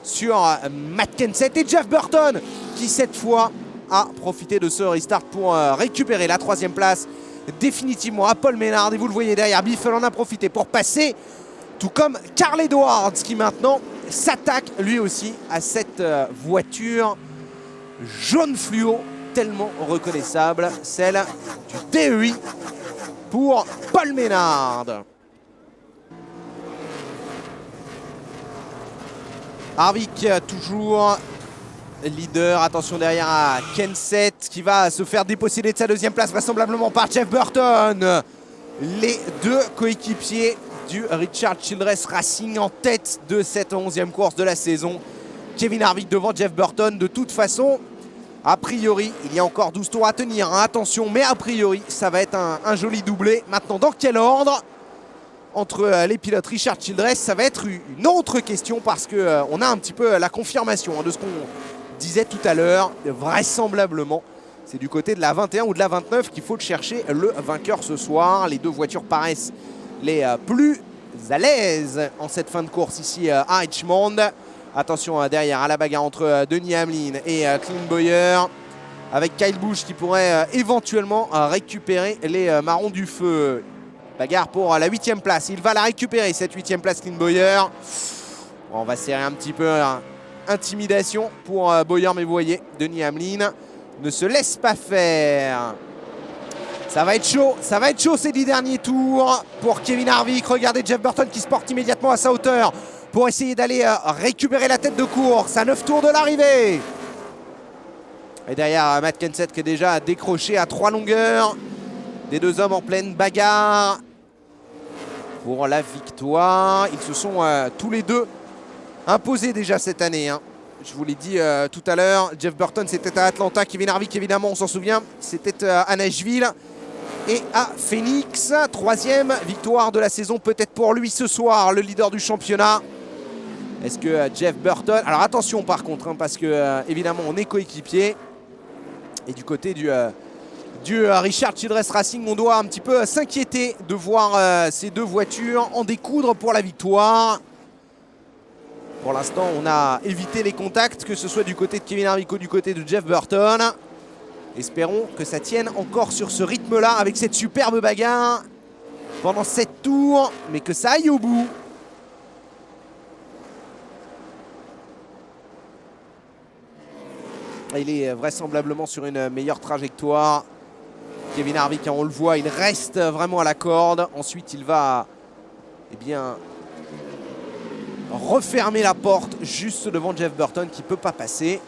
sur Matt Kenseth et Jeff Burton qui cette fois a profité de ce restart pour récupérer la 3e place définitivement à Paul Maynard. Et vous le voyez derrière, Biffle en a profité pour passer, tout comme Carl Edwards qui maintenant s'attaque lui aussi à cette voiture jaune fluo tellement reconnaissable, celle du DEI pour Paul Maynard. Harvick toujours leader, attention derrière à Kenseth qui va se faire déposséder de sa 2e place vraisemblablement par Jeff Burton. Les 2 coéquipiers du Richard Childress Racing en tête de cette 11e course de la saison. Kevin Harvick devant Jeff Burton. De toute façon, a priori, il y a encore 12 tours à tenir, hein, attention, mais a priori, ça va être un joli doublé. Maintenant, dans quel ordre ? Entre les pilotes Richard Childress, ça va être une autre question parce qu'on a un petit peu la confirmation hein, de ce qu'on disait tout à l'heure. Vraisemblablement, c'est du côté de la 21 ou de la 29 qu'il faut chercher le vainqueur ce soir. Les 2 voitures paraissent les plus à l'aise en cette fin de course ici à Richmond. Attention derrière à la bagarre entre Denny Hamlin et Clint Bowyer avec Kyle Busch qui pourrait éventuellement récupérer les marrons du feu. Bagarre pour la 8e place. Il va la récupérer cette 8e place Clint Bowyer. On va serrer un petit peu intimidation pour Bowyer, mais vous voyez, Denny Hamlin ne se laisse pas faire. Ça va être chaud ces 10 derniers tours pour Kevin Harvick. Regardez Jeff Burton qui se porte immédiatement à sa hauteur pour essayer d'aller récupérer la tête de course à 9 tours de l'arrivée. Et derrière Matt Kenseth qui est déjà décroché à 3 longueurs. Des 2 hommes en pleine bagarre pour la victoire. Ils se sont tous les 2 imposés déjà cette année, hein. Je vous l'ai dit tout à l'heure, Jeff Burton c'était à Atlanta, Kevin Harvick évidemment on s'en souvient, c'était à Nashville et à Phoenix. 3e victoire de la saison peut-être pour lui ce soir, le leader du championnat. Est-ce que Jeff Burton... Alors attention par contre, hein, parce que évidemment on est coéquipier. Et du côté du Richard Childress Racing, on doit un petit peu s'inquiéter de voir ces 2 voitures en découdre pour la victoire. Pour l'instant, on a évité les contacts, que ce soit du côté de Kevin Harvick ou du côté de Jeff Burton. Espérons que ça tienne encore sur ce rythme-là, avec cette superbe bagarre pendant 7 tours, mais que ça aille au bout. Il est vraisemblablement sur une meilleure trajectoire. Kevin Harvick, on le voit, il reste vraiment à la corde. Ensuite, il va refermer la porte juste devant Jeff Burton qui ne peut pas passer.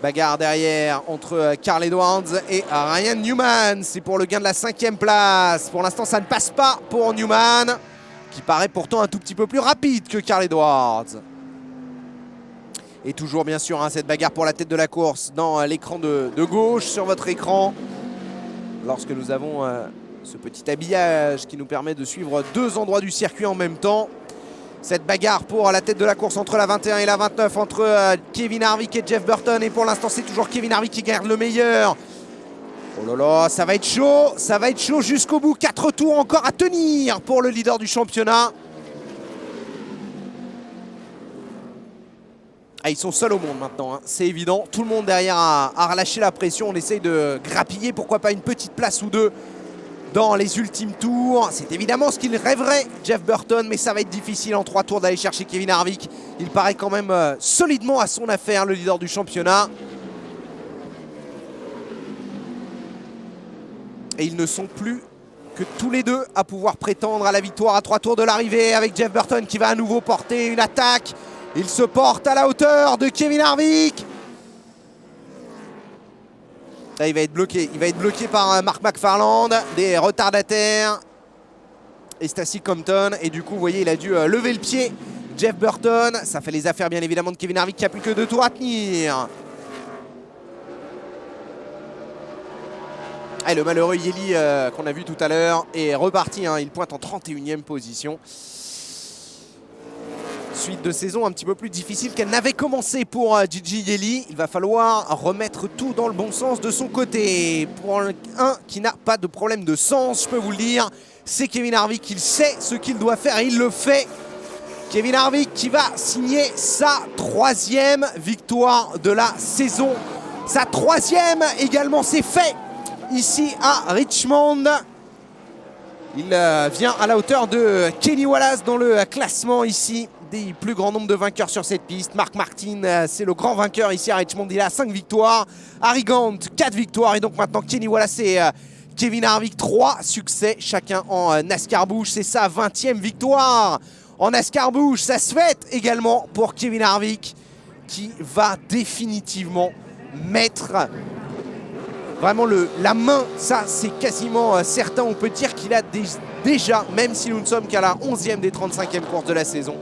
Bagarre derrière entre Carl Edwards et Ryan Newman. C'est pour le gain de la 5e place. Pour l'instant, ça ne passe pas pour Newman, qui paraît pourtant un tout petit peu plus rapide que Carl Edwards. Et toujours, bien sûr, hein, cette bagarre pour la tête de la course dans l'écran de gauche sur votre écran. Lorsque nous avons ce petit habillage qui nous permet de suivre 2 endroits du circuit en même temps. Cette bagarre pour la tête de la course entre la 21 et la 29, entre Kevin Harvick et Jeff Burton. Et pour l'instant, c'est toujours Kevin Harvick qui garde le meilleur. Oh là là, ça va être chaud jusqu'au bout. 4 tours encore à tenir pour le leader du championnat. Ah, ils sont seuls au monde maintenant, hein. C'est évident. Tout le monde derrière a relâché la pression. On essaye de grappiller, pourquoi pas une petite place ou deux dans les ultimes tours. C'est évidemment ce qu'il rêverait, Jeff Burton, mais ça va être difficile en 3 tours d'aller chercher Kevin Harvick. Il paraît quand même solidement à son affaire, le leader du championnat. Et ils ne sont plus que tous les deux à pouvoir prétendre à la victoire à 3 tours de l'arrivée, avec Jeff Burton qui va à nouveau porter une attaque. Il se porte à la hauteur de Kevin Harvick. Là, il va être bloqué par Mark McFarland, des retardataires et Stacy Compton. Et du coup, vous voyez, il a dû lever le pied. Jeff Burton, ça fait les affaires bien évidemment de Kevin Harvick qui a plus que 2 tours à tenir. Et le malheureux Yeli qu'on a vu tout à l'heure est reparti, hein. Il pointe en 31e position. Suite de saison un petit peu plus difficile qu'elle n'avait commencé pour Gigi Yeli. Il va falloir remettre tout dans le bon sens de son côté. Pour un qui n'a pas de problème de sens, je peux vous le dire, c'est Kevin Harvick. Il sait ce qu'il doit faire et il le fait. Kevin Harvick qui va signer sa 3e victoire de la saison. Sa 3e également, c'est fait ici à Richmond. Il vient à la hauteur de Kenny Wallace dans le classement ici des plus grands nombres de vainqueurs sur cette piste. Mark Martin, c'est le grand vainqueur ici à Richmond. Il a 5 victoires. Harry Gant, 4 victoires. Et donc maintenant Kenny Wallace et Kevin Harvick, 3 succès chacun en NASCAR Busch. C'est sa 20e victoire en NASCAR Busch. Ça se fête également pour Kevin Harvick qui va définitivement mettre vraiment la main. Ça, c'est quasiment certain. On peut dire qu'il a déjà, même si nous ne sommes qu'à la 11e des 35e courses de la saison,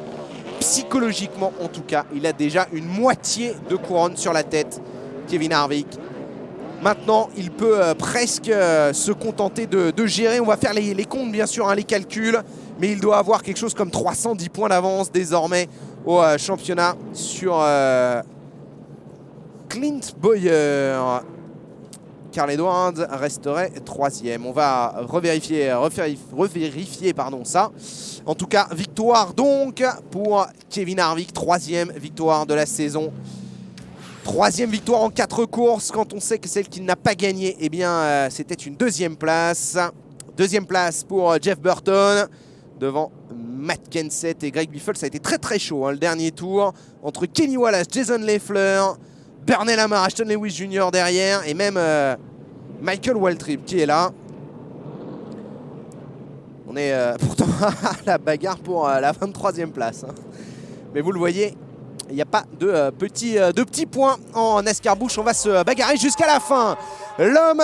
psychologiquement en tout cas, il a déjà une moitié de couronne sur la tête, Kevin Harvick. Maintenant, il peut presque se contenter de gérer. On va faire les comptes, bien sûr, hein, les calculs. Mais il doit avoir quelque chose comme 310 points d'avance désormais au championnat sur Clint Bowyer. Carl Edwards resterait 3e. On va revérifier ça. En tout cas, victoire donc pour Kevin Harvick. 3e victoire de la saison. 3e victoire en 4 courses. Quand on sait que celle qu'il n'a pas gagnée, eh bien, c'était une 2e place. 2e place pour Jeff Burton. Devant Matt Kenseth et Greg Biffle. Ça a été très très chaud, hein, le dernier tour. Entre Kenny Wallace, Jason Leffler, Bernal Amar, Ashton Lewis Jr. derrière. Et même Michael Waltrip qui est là. On est pourtant à la bagarre pour la 23e place. Hein. Mais vous le voyez, il n'y a pas de petits points en NASCAR Busch. On va se bagarrer jusqu'à la fin. L'homme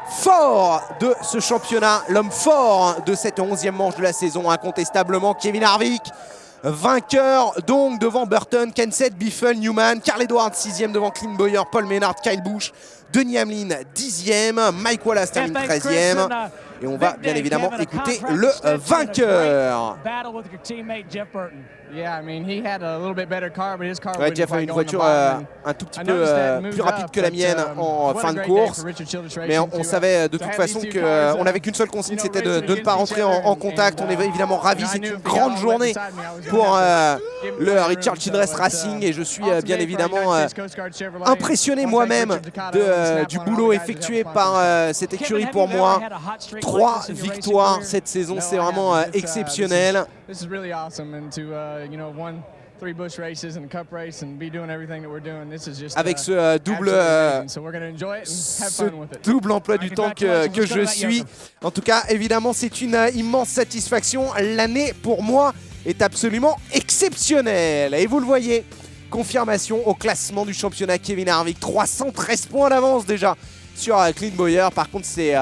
fort de ce championnat, l'homme fort de cette 11e manche de la saison, incontestablement Kevin Harvick. Vainqueur donc devant Burton, Kenseth, Biffle, Newman, Carl Edwards 6e devant Clint Bowyer, Paul Menard, Kyle Busch, Denny Hamlin 10e, Mike Wallace termine 13e. Et on va bien évidemment écouter le vainqueur. Ouais, Jeff a une voiture un tout petit peu plus rapide que la mienne en fin de course. Mais on savait de toute façon qu'on n'avait qu'une seule consigne, c'était de ne pas rentrer en contact. On est évidemment ravis, c'est une grande journée pour le Richard Childress Racing. Et je suis bien évidemment impressionné moi-même du boulot effectué par cette écurie pour moi. 3 victoires cette saison, c'est vraiment exceptionnel. Avec ce double emploi du temps que je suis. En tout cas, évidemment, c'est une immense satisfaction. L'année, pour moi, est absolument exceptionnelle. Et vous le voyez, confirmation au classement du championnat Kevin Harvick. 313 points d'avance déjà sur Clint Bowyer. Par contre, c'est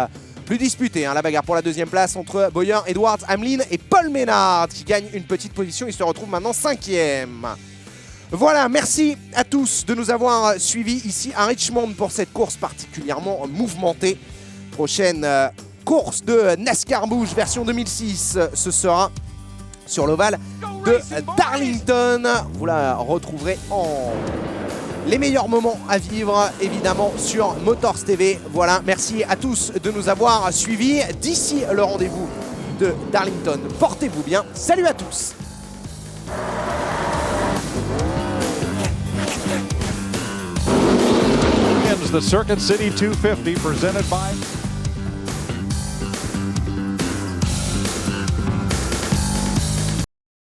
plus disputé, hein, la bagarre pour la 2e place entre Bowyer, Edwards, Hamlin et Paul Menard qui gagne une petite position. Il se retrouve maintenant 5e. Voilà, merci à tous de nous avoir suivis ici à Richmond pour cette course particulièrement mouvementée. Prochaine course de NASCAR Busch version 2006, ce sera sur l'ovale de Darlington. Vous la retrouverez en les meilleurs moments à vivre évidemment sur Motors TV. Voilà, merci à tous de nous avoir suivis. D'ici le rendez-vous de Darlington, portez-vous bien. Salut à tous. The Circuit City 250 presented by